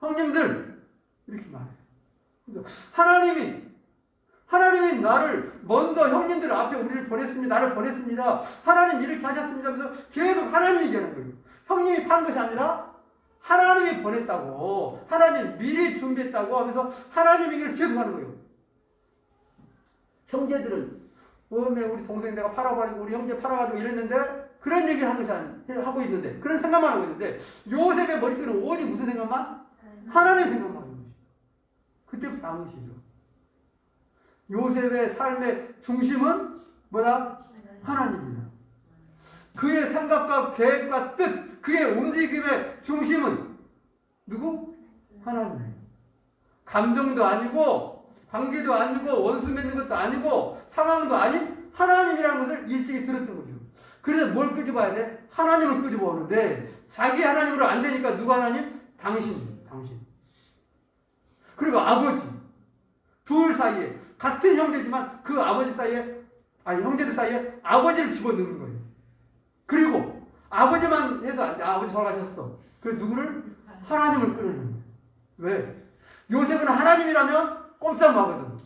형님들 이렇게 말해요. 하나님이 하나님이 나를 먼저 형님들 앞에 우리를 보냈습니다. 나를 보냈습니다. 하나님 이렇게 하셨습니다 하면서 계속 하나님 얘기하는 거예요. 형님이 판 것이 아니라 하나님이 보냈다고, 하나님 미리 준비했다고 하면서 하나님 얘기를 계속 하는 거예요. 형제들은 우리 동생 내가 팔아버리고 우리 형제 팔아가지고 이랬는데 그런 얘기를 하는 것이 하고 있는데, 그런 생각만 하고 있는데, 요셉의 머릿속에는 오직 무슨 생각만? 하나님 생각만 하는 것이죠. 그때부터 나온 것이죠. 요셉의 삶의 중심은 뭐다? 하나님이다. 그의 생각과 계획과 뜻, 그의 움직임의 중심은 누구? 하나님. 감정도 아니고 관계도 아니고 원수 맺는 것도 아니고 상황도 아닌 하나님이라는 것을 일찍이 들었던 거죠. 그래서 뭘 끄집어야 돼? 하나님을 끄집어오는데 자기 하나님으로 안 되니까 누구 하나님? 당신. 그리고 아버지. 둘 사이에 같은 형제지만 그 아버지 사이에, 아니 형제들 사이에 아버지를 집어넣는 거예요. 그리고 아버지만 해서 안 돼. 아버지 돌아가셨어. 그래서 누구를? 하나님을 끌어내는 거예요. 왜? 요셉은 하나님이라면 꼼짝 마거든.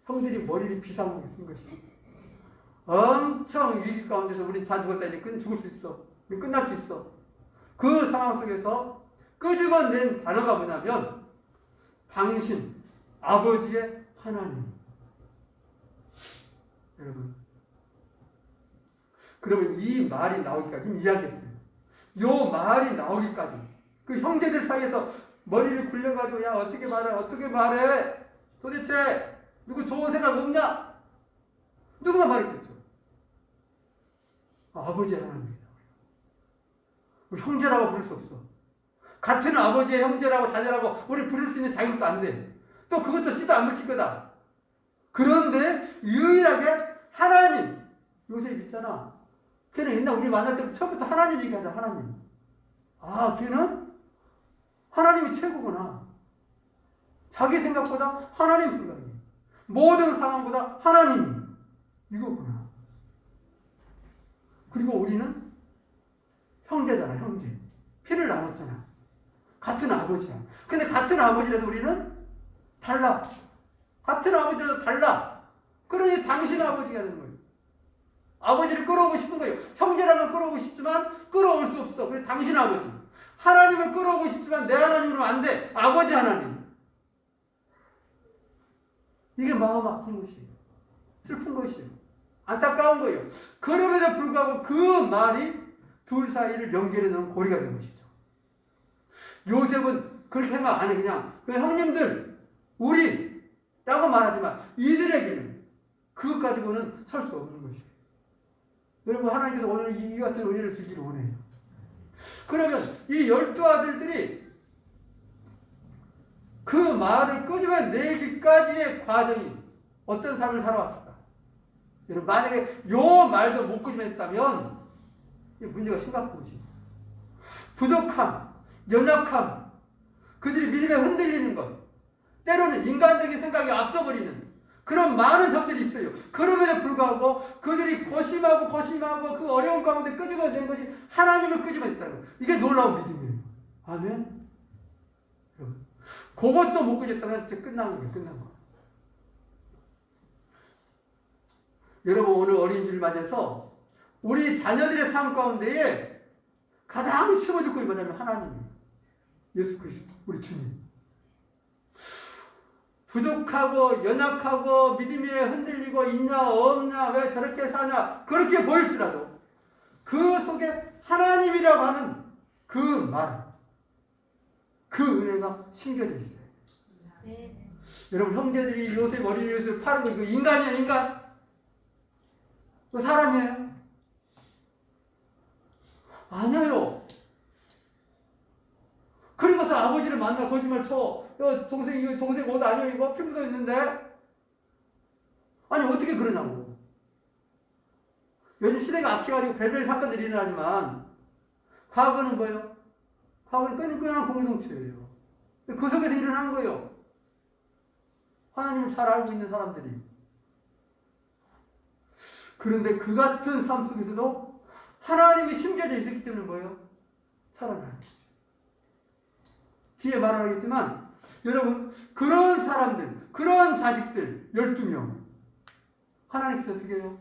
형들이 머리를 비상하게 쓴 것이. 엄청 위기 가운데서 우린 다 죽었다니까 죽을 수 있어. 끝날 수 있어. 그 상황 속에서 끄집어낸 단어가 뭐냐면 당신, 아버지의 하나님. 여러분, 그러면 이 말이 나오기까지 이야기했어요. 요 말이 나오기까지 그 형제들 사이에서 머리를 굴려가지고 야 어떻게 말해 도대체 누구 좋은 생각 없냐? 누구나 말했겠죠. 아버지 하나님이다. 우리 형제라고 부를 수 없어. 같은 아버지의 형제라고 자녀라고 우리 부를 수 있는 자격도 안 돼. 또 그것도 씨도 안 먹힐 거다. 그런데 유일하게 하나님. 요셉 있잖아. 걔는 옛날 우리 만날 때 처음부터 하나님 얘기하자. 하나님. 아, 걔는 하나님이 최고구나. 자기 생각보다 하나님 생각이. 모든 상황보다 하나님. 이거구나. 그리고 우리는 형제잖아, 형제. 피를 나눴잖아. 같은 아버지야. 근데 같은 아버지라도 우리는 달라. 같은 아버지라도 달라. 그러니 당신 아버지가 되는 거예요. 아버지를 끌어오고 싶은 거예요. 형제라면 끌어오고 싶지만 끌어올 수 없어. 그래서 당신 아버지. 하나님을 끌어오고 싶지만 내 하나님으로 안 돼. 아버지 하나님. 이게 마음 아픈 것이에요. 슬픈 것이에요. 안타까운 거예요. 그럼에도 불구하고 그 말이 둘 사이를 연결해 놓은 고리가 된 것이죠. 요셉은 그렇게 생각 안 해. 그냥 형님들 우리라고 말하지만 이들에게는 그것 가지고는 설 수 없는 것이에요. 여러분, 하나님께서 오늘 이 같은 은혜를 주기를 원해요. 그러면 이 12아들들이 그 말을 끄집어내기까지의 과정이 어떤 삶을 살아왔을까? 여러분, 만약에 요 말도 못 끄집어냈다면 문제가 심각한 것이죠. 부족함, 연약함, 그들이 믿음에 흔들리는 것, 때로는 인간적인 생각이 앞서버리는 그런 많은 점들이 있어요. 그럼에도 불구하고 그들이 고심하고 그 어려운 가운데 끄집어낸 것이 하나님을 끄집어냈다는 거예요. 이게 놀라운 믿음이에요. 아멘. 그것도 못 끄집었다면 이제 끝난 거예요. 여러분, 오늘 어린이집을 맞아서 우리 자녀들의 삶 가운데에 가장 심어줄 것이 뭐냐면 하나님이에요. 예수 그리스도, 우리 주님. 부족하고 연약하고 믿음에 흔들리고 있냐 없냐 왜 저렇게 사냐 그렇게 보일지라도 그 속에 하나님이라고 하는 그 말, 그 은혜가 심겨져 있어요. 네. 여러분, 형제들이 요셉 어린이 요셉을 파는 거 이거 인간이야, 인간? 그 사람이에요? 아니에요. 그리고서 아버지를 만나 거짓말 쳐. 동생 옷 아니야 이거? 피 묻어 있는데? 아니 어떻게 그러냐고. 요즘 시대가 악해가지고 별별 사건들이 일어나지만 과거는 뭐예요? 과거는 끈끈한 공동체예요. 그 속에서 일어나는 거예요. 하나님을 잘 알고 있는 사람들이. 그런데 그 같은 삶 속에서도 하나님이 심겨져 있었기 때문에 뭐예요? 살아나요. 뒤에 말을 하겠지만 여러분, 그런 사람들, 그런 자식들 12명 하나님께서 어떻게 해요?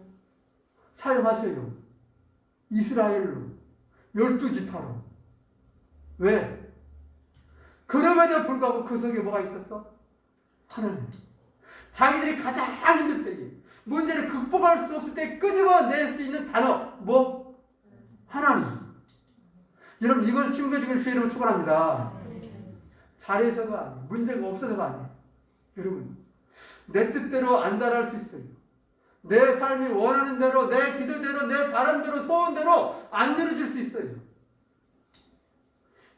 사용하셔요. 이스라엘로 12지파로. 왜? 그럼에도 불구하고 그 속에 뭐가 있었어? 하나님. 자기들이 가장 힘들 때에, 문제를 극복할 수 없을 때 끄집어낼 수 있는 단어 뭐? 하나님. 여러분, 이것을 숨겨주기를 주의 이름으로 축원합니다. 잘해서가 아니에요. 문제가 없어서가 아니에요. 여러분, 내 뜻대로 안 자랄 수 있어요. 내 삶이 원하는 대로, 내 기도대로, 내 바람대로, 소원대로 안 이루어질 수 있어요.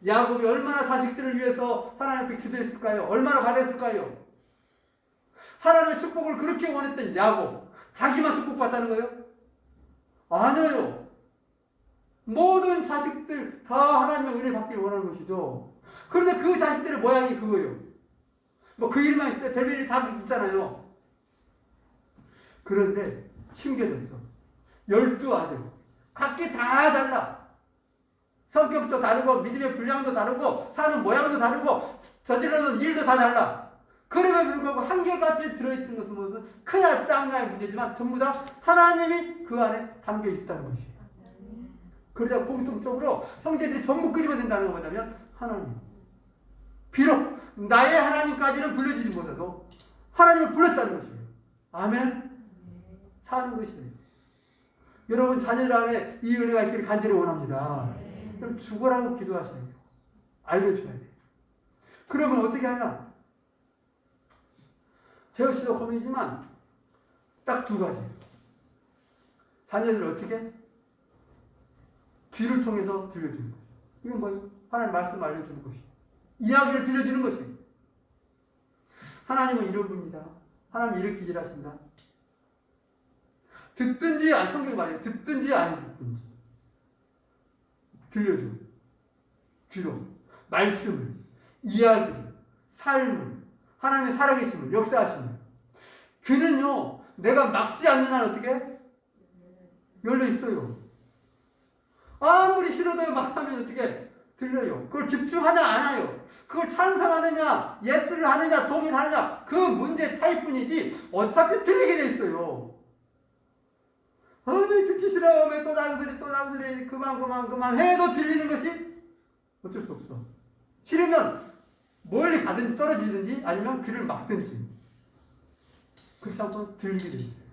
야곱이 얼마나 자식들을 위해서 하나님 앞에 기도했을까요? 얼마나 바랬을까요? 하나님의 축복을 그렇게 원했던 야곱, 자기만 축복받자는 거예요? 아니에요. 모든 자식들 다 하나님의 은혜 받기를 원하는 것이죠. 그런데 그 자식들의 모양이 그거예요. 뭐 그 일만 있어요. 별별 일이 다 있잖아요. 그런데 숨겨졌어. 12아들. 각기 다 달라. 성격도 다르고 믿음의 분량도 다르고 사는 모양도 다르고 저지르는 일도 다 달라. 그럼에도 불구하고 한결같이 들어있던 것은 무슨 크냐 작냐의 문제지만 전부 다 하나님이 그 안에 담겨 있었다는 것이에요. 그러자 공통적으로 형제들이 전부 끄집어낸다는 건 뭐냐면 하나님. 비록 나의 하나님까지는 불려지지 못해도 하나님을 불렀다는 것이에요. 아멘. 사는 것이에요. 여러분 자녀들 안에 이 은혜가 있기를 간절히 원합니다. 그럼 죽으라고 기도하셔야 돼요. 알려줘야 돼요. 그러면 어떻게 하냐? 제 역시도 고민이지만 딱 두 가지. 자녀들을 어떻게? 귀를 통해서 들려주는 거예요. 이건 뭐예요? 하나님 말씀 알려주는 것이에요. 이야기를 들려주는 것이에요. 하나님은 이런 분이다. 하나님은 이렇게 일하신다. 듣든지 아니 성경이 말해요. 듣든지 아니 듣든지 들려줘. 귀로 말씀을, 이야기를, 삶을, 하나님의 살아계심을, 역사하심을. 귀는요, 내가 막지 않는 한 어떻게? 열려 있어요. 아무리 싫어도 말하면 어떻게? 들려요. 그걸 집중하냐 안 하요. 그걸 찬성하느냐, 예스를 하느냐, 동의하느냐, 그 문제 차이뿐이지 어차피 들리게 돼 있어요. 아니 듣기 싫어. 왜 또 잔소리 그만 해도 들리는 것이 어쩔 수 없어. 싫으면 멀리 가든지 떨어지든지 아니면 귀를 막든지 그렇지 않고 들리게 돼 있어요.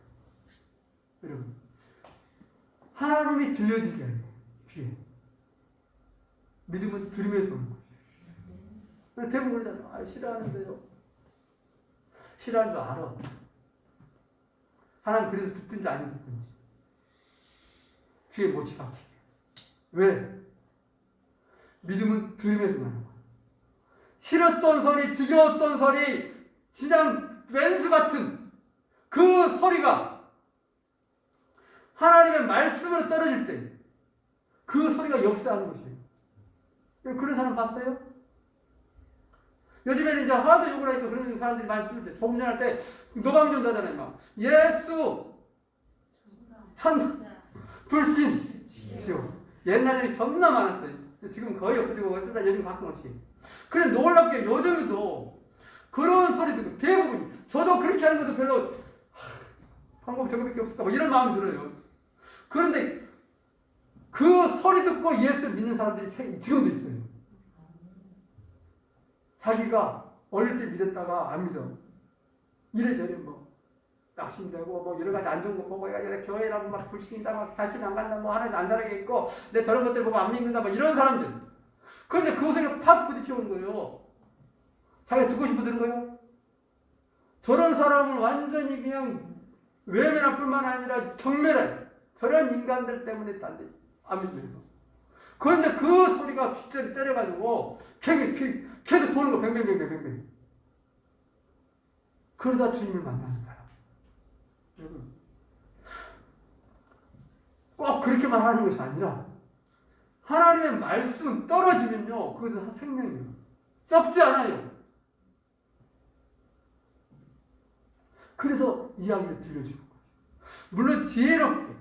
여러분 하나님이 들려지게 해요. 귀에. 믿음은 들으면서 오는 거예요. 대부분 그러잖아요. 아, 싫어하는데요. 싫어하는 거 알아. 하나님 그래서 듣든지 안 듣든지 귀에 못 치박히게. 왜? 믿음은 들으면서 나는 거야. 싫었던 소리, 지겨웠던 소리, 그냥 왼수 같은 그 소리가 하나님의 말씀으로 떨어질 때 그 소리가 역사하는 것이에요. 그런 사람 봤어요? 요즘에는 이제 하도 욕을 하니까 그런 사람들이 많이 치는데 종전할 때 노방전도 하잖아요. 막 예수 천 불신 지옥. 옛날에는 겁나 많았어요. 지금 거의 없어지고 어쩌다 요즘 가끔씩. 그래 놀랍게 요즘에도 그런 소리 듣고 대부분 저도 그렇게 하는 것도 별로 방법 저거밖에 없을까 뭐 이런 마음이 들어요. 그런데 그 소리 듣고 예수를 믿는 사람들이 지금도 있어요. 자기가 어릴 때 믿었다가 안 믿어. 이래저래 뭐 낙심되고 뭐 여러 가지 안 좋은 거 보고 교회라고 막 불신이다 막 다시는 안 간다 뭐 하나도 안 살아있고 내 저런 것들 보고 안 믿는다 막 이런 사람들. 그런데 그것에 팍 부딪혀 오는 거예요. 자기가 듣고 싶어 듣는 거예요. 저런 사람은 완전히 그냥 외면할 뿐만 아니라 경멸해. 저런 인간들 때문에 안 되지. 안 믿는. 그런데 그 소리가 귓줄을 때려가지고 계속 도는 거 뱅뱅뱅뱅뱅뱅. 그러다 주님을 만나는 사람. 여러분 꼭 그렇게만 하는 것이 아니라 하나님의 말씀은 떨어지면요 그것은 생명이에요. 썩지 않아요. 그래서 이야기를 들려주는 거예요. 물론 지혜롭게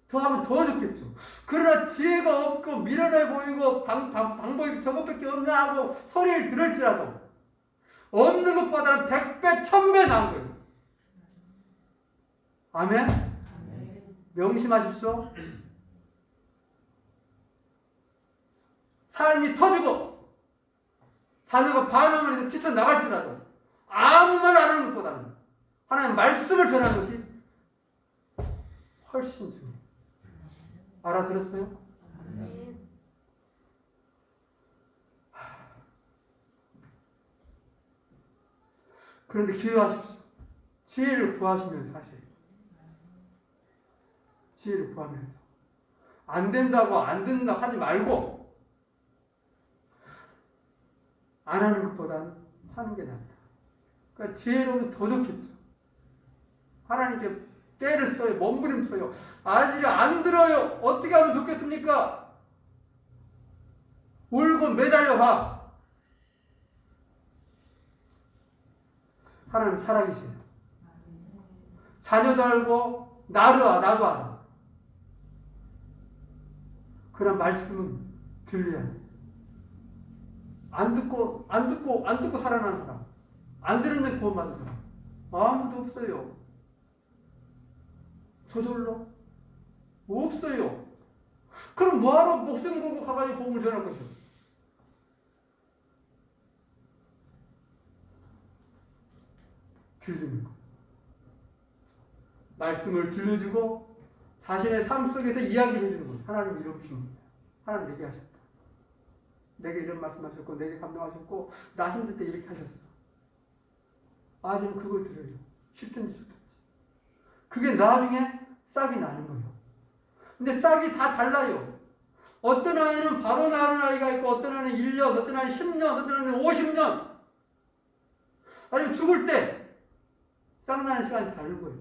더 하면 더 좋겠죠. 그러나 지혜가 없고 미련해 보이고 방법이 저것밖에 없나 하고 소리를 들을지라도 없는 것보다는 아멘? 명심하십시오. 삶이 터지고 자녀가 반항을 해서 뛰쳐나갈지라도 아무 말 안 하는 것보다는 하나님 말씀을 전하는 것이 훨씬 중요해요. 알아들었어요? 그런데 기도하십시오. 지혜를 구하시면서 하세요. 지혜를 구하면서. 안 된다고 안 된다 하지 말고 안 하는 것보다는 하는 게 낫다. 그러니까 지혜로우면 더 좋겠죠. 하나님께 때를 써요. 몸부림쳐요. 아직 안 들어요. 어떻게 하면 좋겠습니까? 울고 매달려 봐. 하나님 살아계세요. 자녀도 알고 나도 알아. 그런 말씀은 들려야 돼. 안 듣고 살아나는 사람, 안 들었는데 구원받은 사람 아무도 없어요. 저절로 없어요. 그럼 뭐하러 목숨 걸고 가가지고 복음을 전할 것이요? 들리는 거. 말씀을 들려주고 자신의 삶 속에서 이야기를 해주는 거예요. 하나님 이러신 겁니다. 하나님 얘기하셨다. 내게 이런 말씀하셨고 내게 감동하셨고 나 힘들 때 이렇게 하셨어. 아니면 그걸 들어요. 싫든지 좋든지. 그게 나중에 싹이 나는 거예요. 근데 싹이 다 달라요. 어떤 아이는 바로 나는 아이가 있고 어떤 아이는 1년, 어떤 아이는 10년, 어떤 아이는 50년 아니면 죽을 때 싹 나는 시간이 다른 거예요.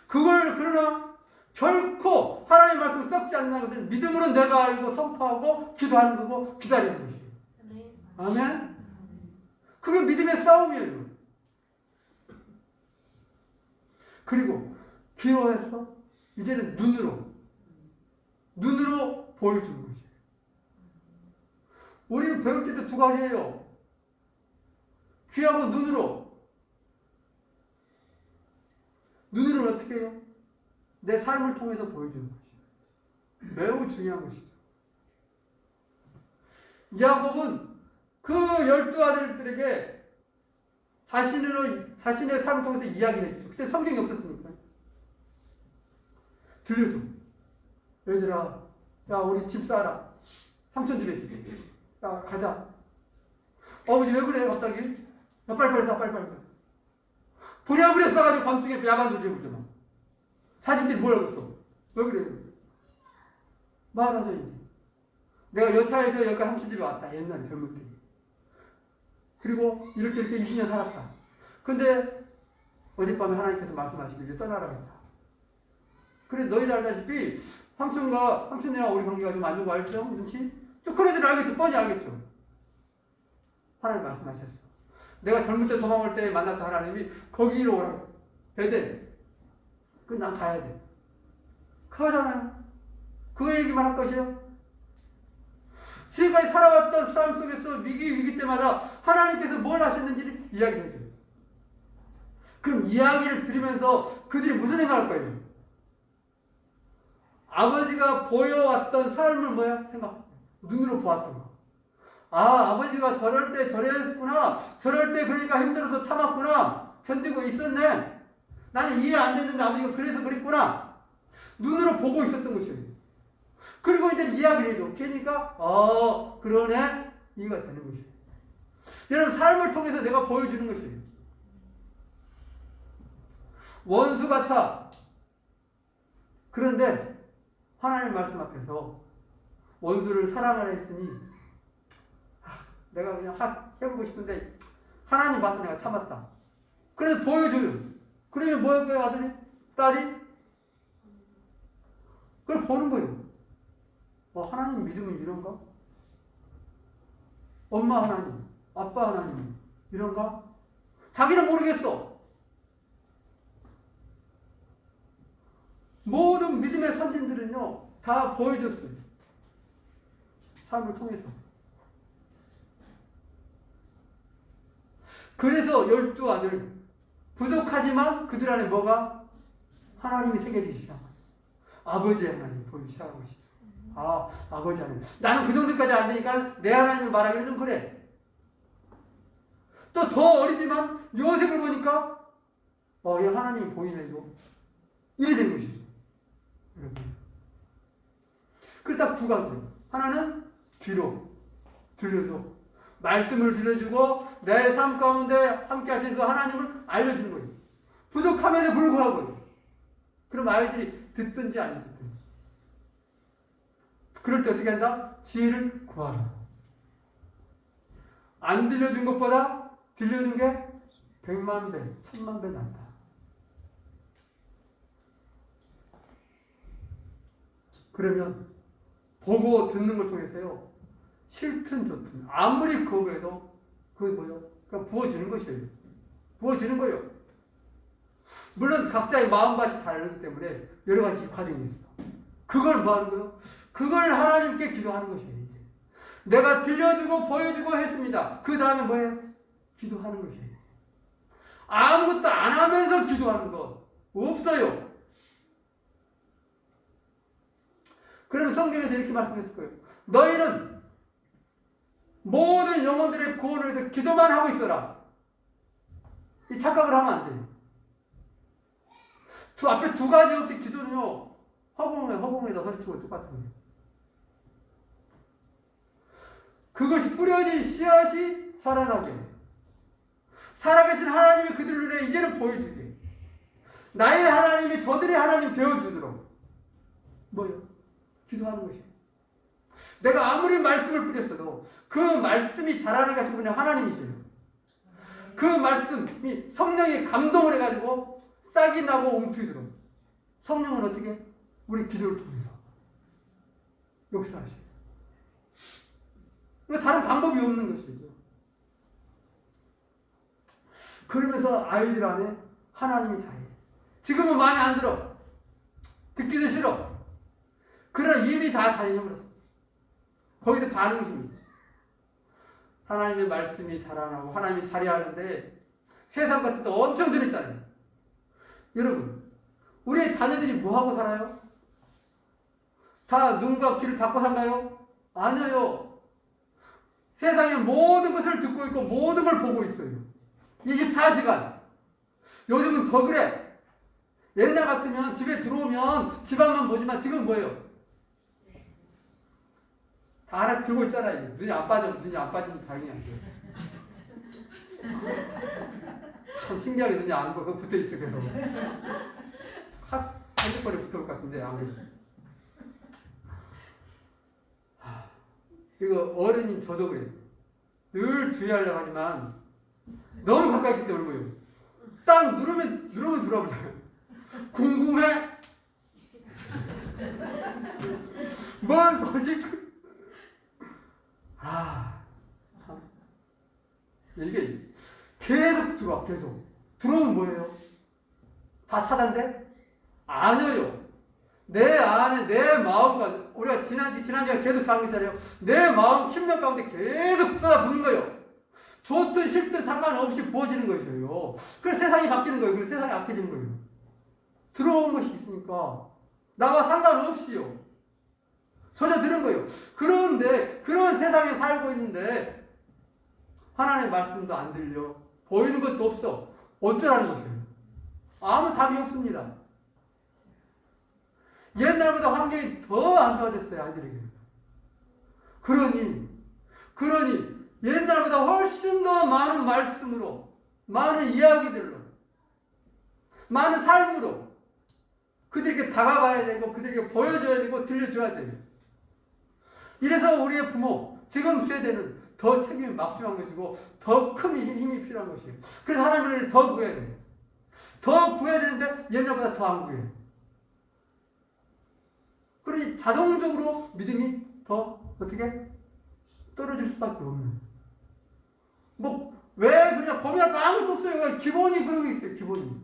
그러나 결코 하나님의 말씀을 썩지 않는 것을 믿음으로 내가 알고 선포하고 기도하는 거고 기다리는 것이에요. 아멘? 그게 믿음의 싸움이에요. 그리고 기도해서 이제는 눈으로 보여주는 것이에요. 우리는 배울 때도 두 가지예요. 귀하고 눈으로는 어떻게 해요? 내 삶을 통해서 보여주는 것이죠. 매우 중요한 것이죠. 야곱은 그 12아들들에게 자신의 삶을 통해서 이야기를 했죠. 그때 성경이 없었으니까. 들려줘. 얘들아, 야, 우리 집 사라. 삼촌 집에 있을게. 야, 가자. 아버지, 왜 그래, 갑자기? 야, 빨리 사. 부랴부랴 싸가지고 밤중에 야간도 재우잖아. 자식들이 뭐라고 했어? 왜 그래? 말하자, 이제. 내가 여차에서 여기까지 삼촌 집에 왔다. 옛날에 젊을 때. 그리고 이렇게 20년 살았다. 근데 어젯밤에 하나님께서 말씀하시길 떠나라고 했다. 그래, 너희들 알다시피 삼촌이랑 우리 관계가 좀 안 좋은 거 알죠? 눈치? 그런 애들 알겠죠? 뻔히 알겠죠? 하나님 말씀하셨어. 내가 젊을 때 도망올 때 만났던 하나님이 거기로 오라고. 베델. 난 가야 돼. 그거잖아요. 그거 얘기만 할 것이요. 지금까지 살아왔던 삶 속에서 위기 때마다 하나님께서 뭘 하셨는지를 이야기를 해줘요. 그럼 이야기를 들으면서 그들이 무슨 생각할 거예요? 아버지가 보여왔던 삶을 눈으로 보았던 거. 아버지가 저럴 때 저랬구나. 저럴 때 그러니까 힘들어서 참았구나. 견디고 있었네. 나는 이해 안 됐는데 아버지가 그래서 그랬구나. 눈으로 보고 있었던 것이에요. 그리고 이제 이야기를 해줘. 그러니까 그러네. 이해가 되는 것이에요. 여러분, 삶을 통해서 내가 보여주는 것이에요. 원수 같아. 그런데 하나님 말씀 앞에서 원수를 사랑하라 했으니 내가 그냥 해보고 싶은데 하나님 봐서 내가 참았다. 그래서 보여줘요. 그러면 뭐할 거예요, 아들이? 딸이? 그걸 보는 거예요. 하나님 믿음은 이런가? 엄마 하나님, 아빠 하나님 이런가? 자기는 모르겠어. 모든 믿음의 선진들은요 다 보여줬어요. 삶을 통해서. 그래서 12아들 부족하지만 그들 안에 뭐가? 하나님이 새겨주시란 말이에요. 아버지의 하나님 보이시라는 것이죠. 아, 아버지 하나님. 나는 그 정도까지 안 되니까 내 하나님을 말하기는 좀 그래. 또 더 어리지만 요셉을 보니까 얘 하나님이 보이네 이거. 이래 된 것이죠. 여러분. 그래서 딱 두 가지예요. 하나는 뒤로 들려줘. 말씀을 들려주고 내 삶 가운데 함께 하시는 그 하나님을 알려주는 거예요. 부족함에도 불구하고. 그럼 아이들이 듣든지 안 듣든지. 그럴 때 어떻게 한다? 지혜를 구하라. 안 들려준 것보다 들려준 게 100만 배, 1000만 배 낫다. 그러면 보고 듣는 걸 통해서요. 싫든 좋든 아무리 거부해도 그게 뭐죠? 그냥 부어지는 것이에요. 부어지는 거예요. 물론 각자의 마음밭이 다르기 때문에 여러 가지 과정이 있어. 그걸 뭐 하는 거예요? 그걸 하나님께 기도하는 것이에요. 이제. 내가 들려주고 보여주고 했습니다. 그 다음에 뭐예요? 기도하는 것이에요. 아무것도 안 하면서 기도하는 거 없어요. 그러면 성경에서 이렇게 말씀했을 거예요. 너희는 모든 영혼들의 구원을 위해서 기도만 하고 있어라. 이 착각을 하면 안 돼요. 앞에 두 가지 없이 기도는요. 허공에다 설치고 똑같은 거예요. 그것이 뿌려진 씨앗이 자라나게. 살아계신 하나님이 그들 눈에 이제는 보여주게. 나의 하나님이 저들의 하나님 되어주도록. 뭐요? 기도하는 것이에요. 내가 아무리 말씀을 뿌렸어도 그 말씀이 자라나게 하신 분이 하나님이시에요. 그 말씀이 성령이 감동을 해가지고 싹이 나고 웅투이도록. 성령은 어떻게? 우리 기도를 통해서 역사하셔요. 그러니까 다른 방법이 없는 것이죠. 그러면서 아이들 안에 하나님이 자해. 지금은 마음에 안 들어. 듣기도 싫어. 그러나 이미 다 자해해버렸어. 거기서 반응이 있죠. 하나님의 말씀이 자라나고 하나님이 자리하는데 세상 같은 데 엄청 들었잖아요. 여러분, 우리의 자녀들이 뭐하고 살아요? 다 눈과 귀를 닫고 산가요? 아니에요. 세상의 모든 것을 듣고 있고 모든 걸 보고 있어요. 24시간. 요즘은 더 그래. 옛날 같으면 집에 들어오면 집안만 보지만 지금 뭐예요? 다 하나 들고 있잖아요. 눈이 안 빠지면 다행이 안 돼요. 참 신기하게 눈이 안 보고 붙어 있어 계속. 핸드폰에 붙어올 것 같은데 안 그래도. 이거 어른인 저도 그래요. 늘 주의하려고 하지만 너무 가까이 있기 때문에 뭐예요? 딱 누르면 들어보잖아요. 궁금해? 뭔 소식? 참. 이게 계속 들어와, 계속. 들어오면 뭐예요? 다 차단돼? 아니에요. 내 안에 내 마음과 우리가 지난주에 계속 하고 있잖아요. 내 마음 심령 가운데 계속 쏟아붓는 거예요. 좋든 싫든 상관없이 부어지는 것이에요. 그래서 세상이 바뀌는 거예요. 그래서 세상이 악해지는 거예요. 들어온 것이 있으니까 나와 상관없이요. 전혀 들은 거예요. 그런데 그런 세상에 살고 있는데 하나님의 말씀도 안 들려. 보이는 것도 없어. 어쩌라는 것이에요. 아무 답이 없습니다. 옛날보다 환경이 더 안 좋아졌어요. 아이들에게. 그러니 옛날보다 훨씬 더 많은 말씀으로, 많은 이야기들로, 많은 삶으로 그들에게 다가가야 되고 그들에게 보여줘야 되고 들려줘야 돼요. 이래서 우리의 부모, 지금 세대는 더 책임이 막중한 것이고 더 큰 힘이 필요한 것이에요. 그래서 하나님을 더 구해야 돼요. 더 구해야 되는데 옛날보다 더 안 구해요. 그러니 자동적으로 믿음이 더 어떻게 떨어질 수밖에 없는. 왜 그냥 고민할 거 아무것도 없어요. 기본이 그런 게 있어요. 기본이.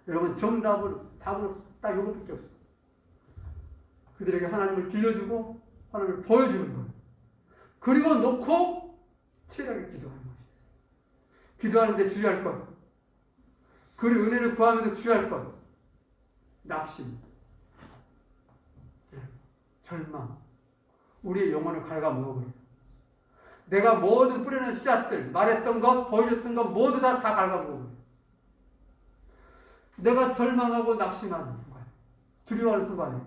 여러분 답은 딱 이것밖에 없어. 그들에게 하나님을 들려주고 하나님을 보여주는 거예요. 그리고 놓고 치열하게 기도하는 것이에요. 기도하는데 주의할 것. 그 은혜를 구하면서 취할 것. 낙심, 절망, 우리의 영혼을 갉아먹어버려요. 내가 모든 뿌리는 씨앗들, 말했던 것, 보여줬던 것 모두 다 갉아먹어버려요. 내가 절망하고 낙심하는 순간, 두려워하는 순간에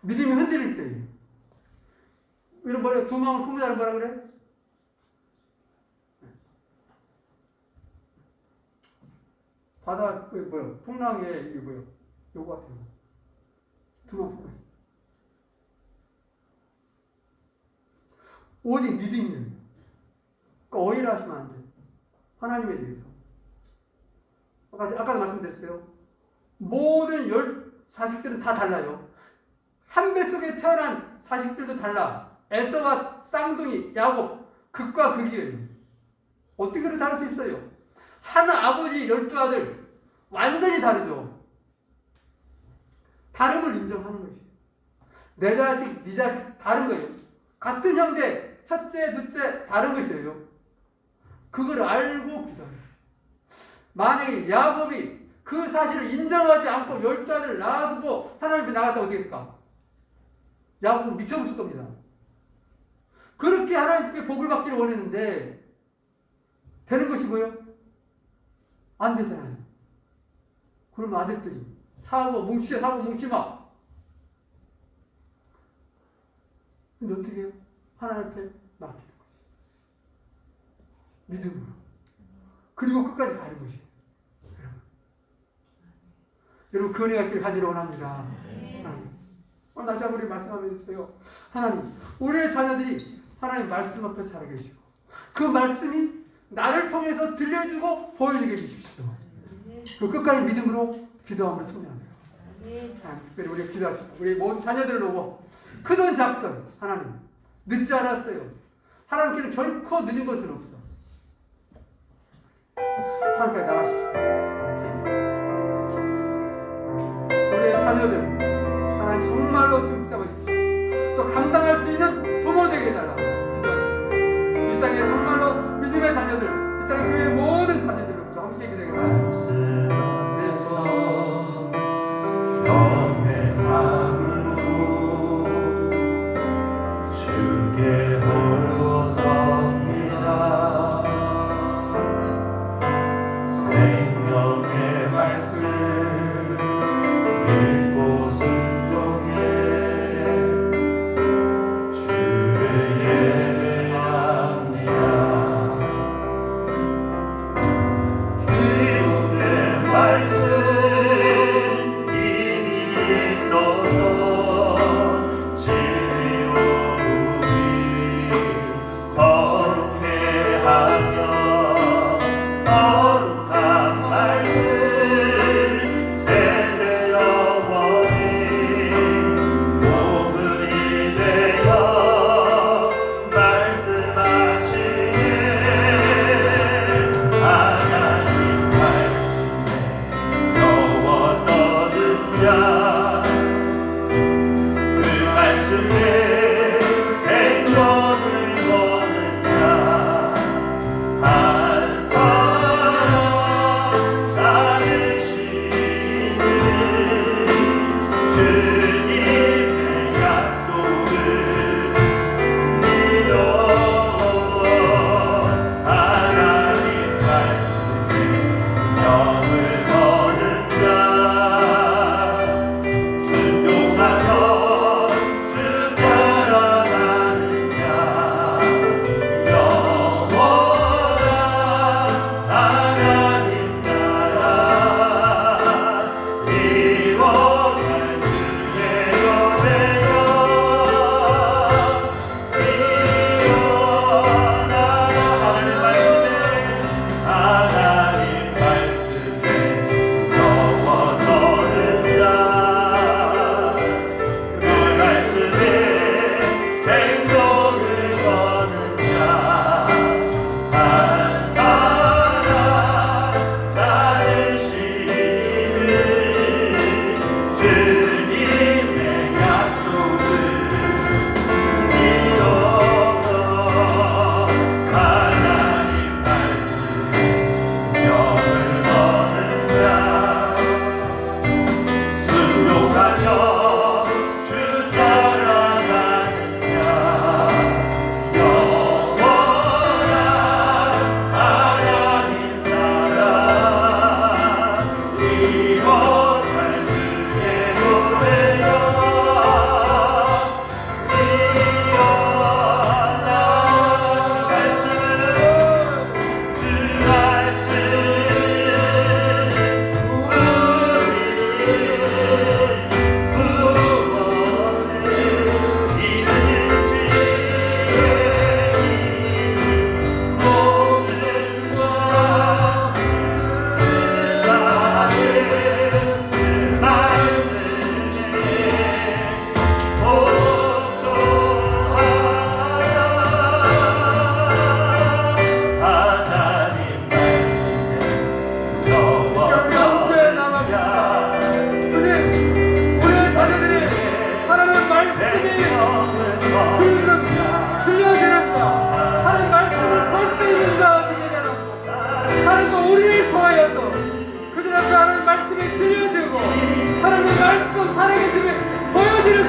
믿음이 흔들릴 때예요. 이런 뭐래? 두 마음을 품으자는 뭐라 그래? 바다 풍랑에 이게 요거 같아요. 두 마음 품으자. 오직 믿음이에요. 그러니까 오해를 하시면 안 돼요. 하나님에 대해서. 아까도 말씀드렸어요. 모든 자식들은 다 달라요. 한 배 속에 태어난 자식들도 달라. 에서와 쌍둥이, 야곱, 극과 극이에요. 어떻게 그렇게 다를 수 있어요? 한 아버지 12아들 완전히 다르죠. 다름을 인정하는 것이에요. 내 자식, 네 자식 다른 거예요. 같은 형제, 첫째, 둘째 다른 것이에요. 그걸 알고 기도해요. 만약에 야곱이 그 사실을 인정하지 않고 12아들을 낳아두고 하나님 앞에 나갔다고 어떻게 했을까? 야곱은 미쳐버렸을 겁니다. 그렇게 하나님께 복을 받기를 원했는데 되는 것이고요? 안 되잖아요. 그럼 아들들이 사고 뭉치마. 근데 어떻게 해요? 하나님 앞에 맡기는 거예요. 믿음으로. 그리고 끝까지 가는 것이에요. 여러분 그 은혜가 있기를 가지러 원합니다. 오늘 다시 한번 우리 말씀하면서요. 하나님, 우리의 자녀들이 하나님 말씀 앞에 살아 계시고 그 말씀이 나를 통해서 들려주고 보여주게 해주십시오. 그 끝까지 믿음으로 기도함을 소명합니다. 특별히 우리가 기도합시다. 우리 모든 자녀들을 놓고 크든 작든 하나님 늦지 않았어요. 하나님께는 결코 늦은 것은 없어. 하나님께 나가십시오. 우리의 자녀들 하나님 정말로 지금 붙잡아 주십시오. 또 감당할 수 있는 부모 되게 해달라고 기도하십시오. 이 땅에 정말로 믿음의 자녀들, 이 땅에 교회의 모든 자녀들로 함께 기도하겠습니다. 주께 홀로 섭니다. 생명의 말씀 읽고 순종해 주를 예배합니다. 기도해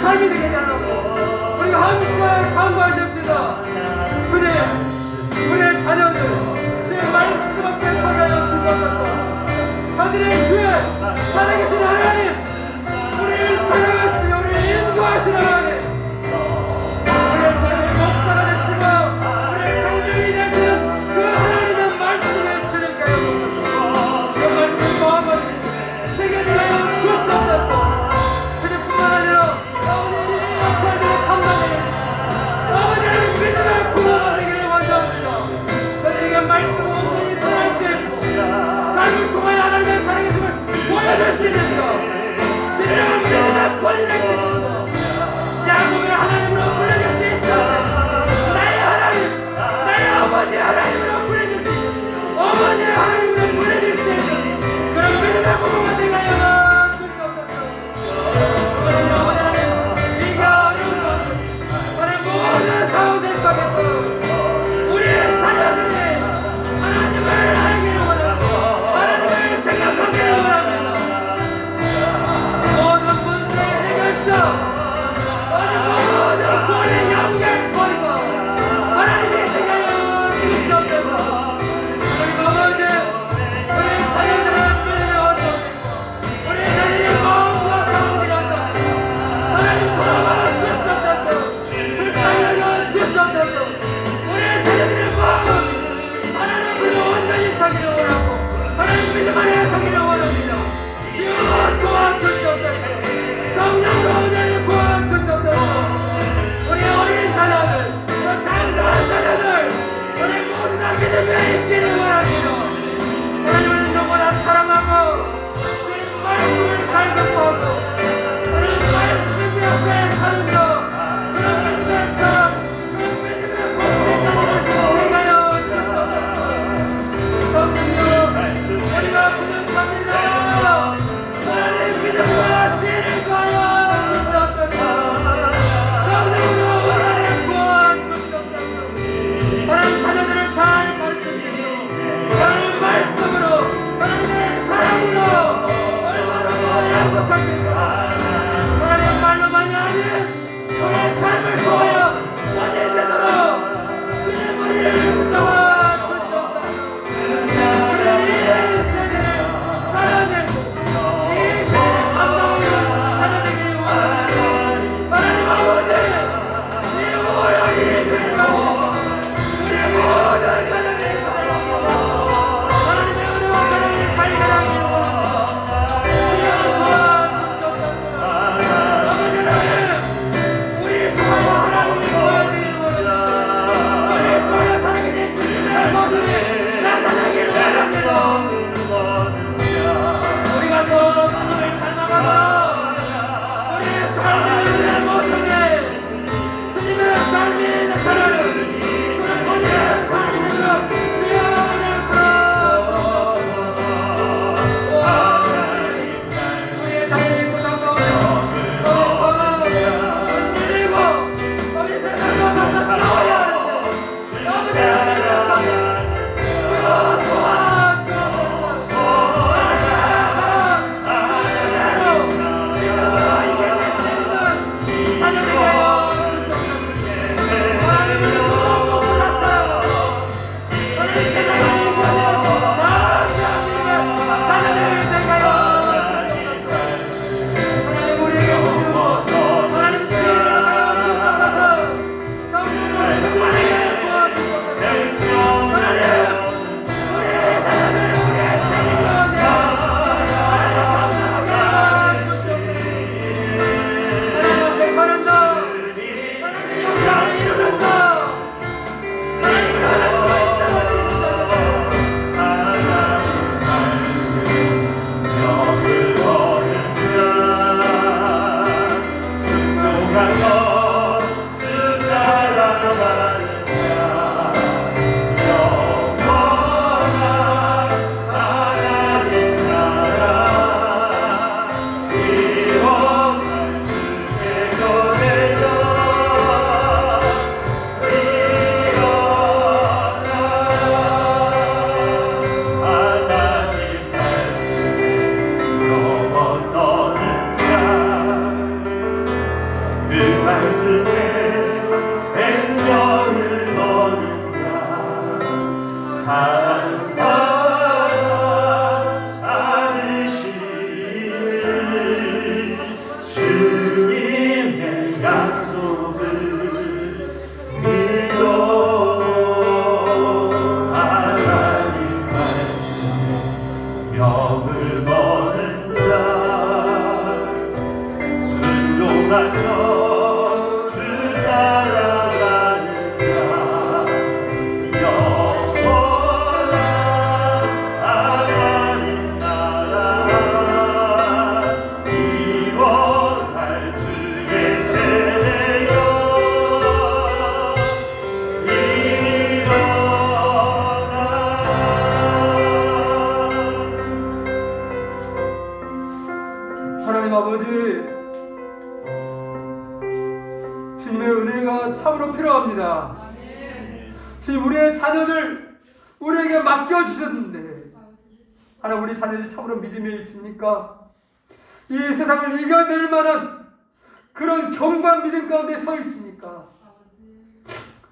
삶이 되게 해달라고 우리가 함께 간구하십시다. 주님, 우리의 자녀들 주의 말씀밖에 전하여 주셔서 저들의 귀에 살아계신 하나님, 우리를 사랑하시며 우리를 인도하시는 하나님, 우리의 삶의 목사가 되시고 우리의 생명이 되시는 그 하나님의 말씀을 주님께 여쭈소서. 그 말씀 마음을 새겨주여 주옵소서. 주님뿐만 아니라 아버지의 역사들을 감당하는 아버지의 믿음의 부모가 되기를 원합니다. 저들에게 아버지, 주님의 은혜가 참으로 필요합니다. 주님, 우리의 자녀들 우리에게 맡겨주셨는데 하나님, 우리 자녀들이 참으로 믿음에 있습니까? 이 세상을 이겨낼 만한 그런 경고한 믿음 가운데 서 있습니까?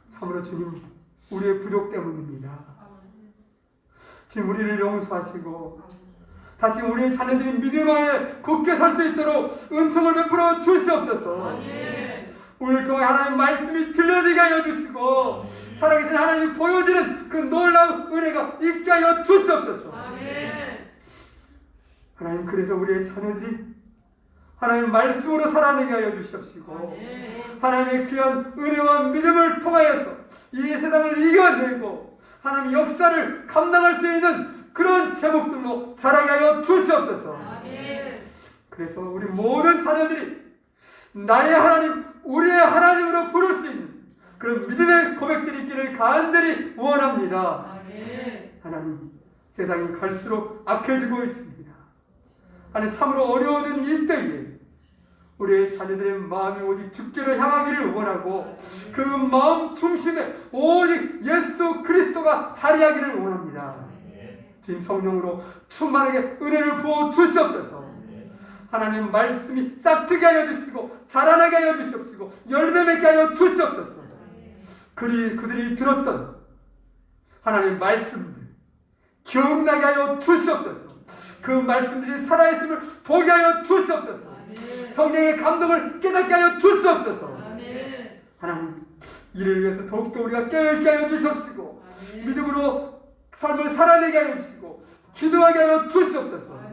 참으로 주님, 우리의 부족 때문입니다. 지금 우리를 용서하시고 다시 우리의 자녀들이 믿음 안에 굳게 설 수 있도록 은총을 베풀어 주시옵소서. 오늘 통해 하나님 말씀이 들려지게 하여 주시고 살아계신 하나님이 보여지는 그 놀라운 은혜가 있게 하여 주시옵소서. 하나님, 그래서 우리의 자녀들이 하나님 말씀으로 살아내게 하여 주시옵시고 하나님의 귀한 은혜와 믿음을 통하여서 이 세상을 이겨내고 하나님 역사를 감당할 수 있는 그런 제목들로 자라게 하여 주시옵소서. 그래서 우리 모든 자녀들이 나의 하나님, 우리의 하나님으로 부를 수 있는 그런 믿음의 고백들이 있기를 간절히 원합니다. 하나님, 세상이 갈수록 악해지고 있습니다. 하나님, 참으로 어려워진 이 때에 우리의 자녀들의 마음이 오직 주께로 향하기를 원하고 그 마음 중심에 오직 예수 그리스도가 자리하기를 원합니다. 지금 성령으로 충만하게 은혜를 부어 주시옵소서. 하나님 말씀이 싹트게 하여 주시고 자라나게 하여 주시옵시고 열매 맺게 하여 주시옵소서. 그들이 들었던 하나님 말씀들 기억나게 하여 주시옵소서. 그 말씀들이 살아있음을 보게 하여 주시옵소서. 성령의 감동을 깨닫게 하여 주시옵소서. 하나님, 이를 위해서 더욱더 우리가 깨어있게 하여 주시옵시고 믿음으로 삶을 살아내게 하여 주시고 기도하게 하여 주시옵소서.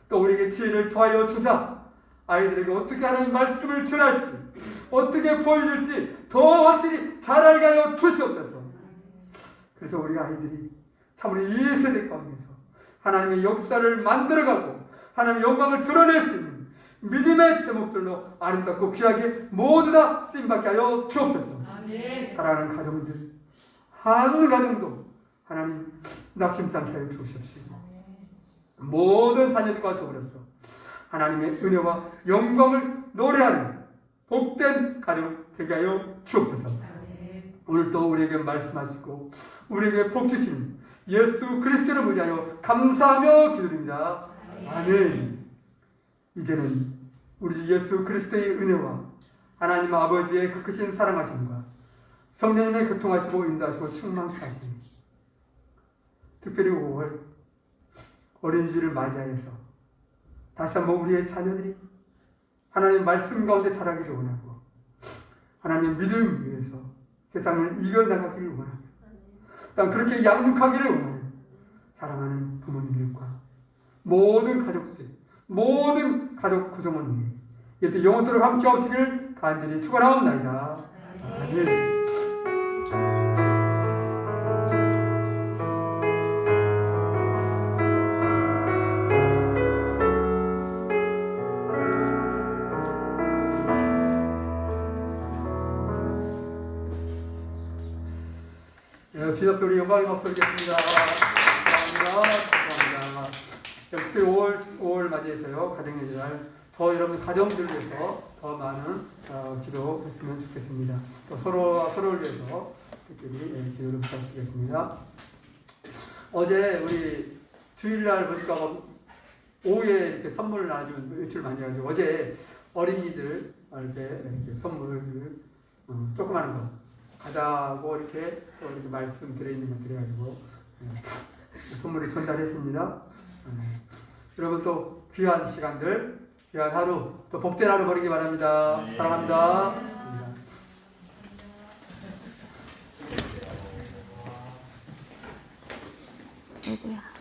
또 우리에게 지혜를 더하여 주사 아이들에게 어떻게 하나님 말씀을 전할지 어떻게 보여줄지 더 확실히 잘 알게 하여 주시옵소서. 그래서 우리 아이들이 참으로 이 세대 가운데서 하나님의 역사를 만들어가고 하나님의 영광을 드러낼 수 있는 믿음의 제목들로 아름답고 귀하게 모두 다 쓰임받게 하여 주옵소서. 사랑하는 가정들 한 가정도 하나님 낙심치 않게 하여 주시옵시고 모든 자녀들과 더불어서 하나님의 은혜와 영광을 노래하는 복된 가정 되게 하여 주옵소서. 오늘 또 우리에게 말씀하시고 우리에게 복 주시는 예수 그리스도를 의지하여 감사하며 기도드립니다. 아멘. 이제는 우리 예수 그리스도의 은혜와 하나님 아버지의 그 크신 사랑하심과 성령님의 교통하시고 인도하시고 충만하시니 특별히 5월 어린이주를 맞이하여서 다시 한번 우리의 자녀들이 하나님 말씀 가운데 자라기를 원하고 하나님 믿음 위해서 세상을 이겨나가기를 원하고 또 그렇게 양육하기를 원하는 사랑하는 부모님들과 모든 가족들 모든 가족 구성원이 이렇게 영원토록 함께 하시기를 간절히 축원하옵나이다. 아멘. 지nap에 우리 영광의 박수 드리겠습니다. 감사합니다. 특히 5월 맞이해서요 가정예배날 더 여러분 가정들을 위해서 더 많은 기도했으면 좋겠습니다. 또 서로를 위해서 특별히 기도를 부탁드리겠습니다. 어제 우리 주일날 보니까 오후에 이렇게 선물을 나눠주는 외출 많이 해가지고 어제 어린이들 이렇게 선물을 조그마한 거 가자고 이렇게 또 이렇게 말씀 들어있는 거 드려가지고 선물을 전달했습니다. 여러분 또 귀한 시간들, 귀한 하루, 또 복된 하루 보내기 바랍니다. 사랑합니다. 누구야?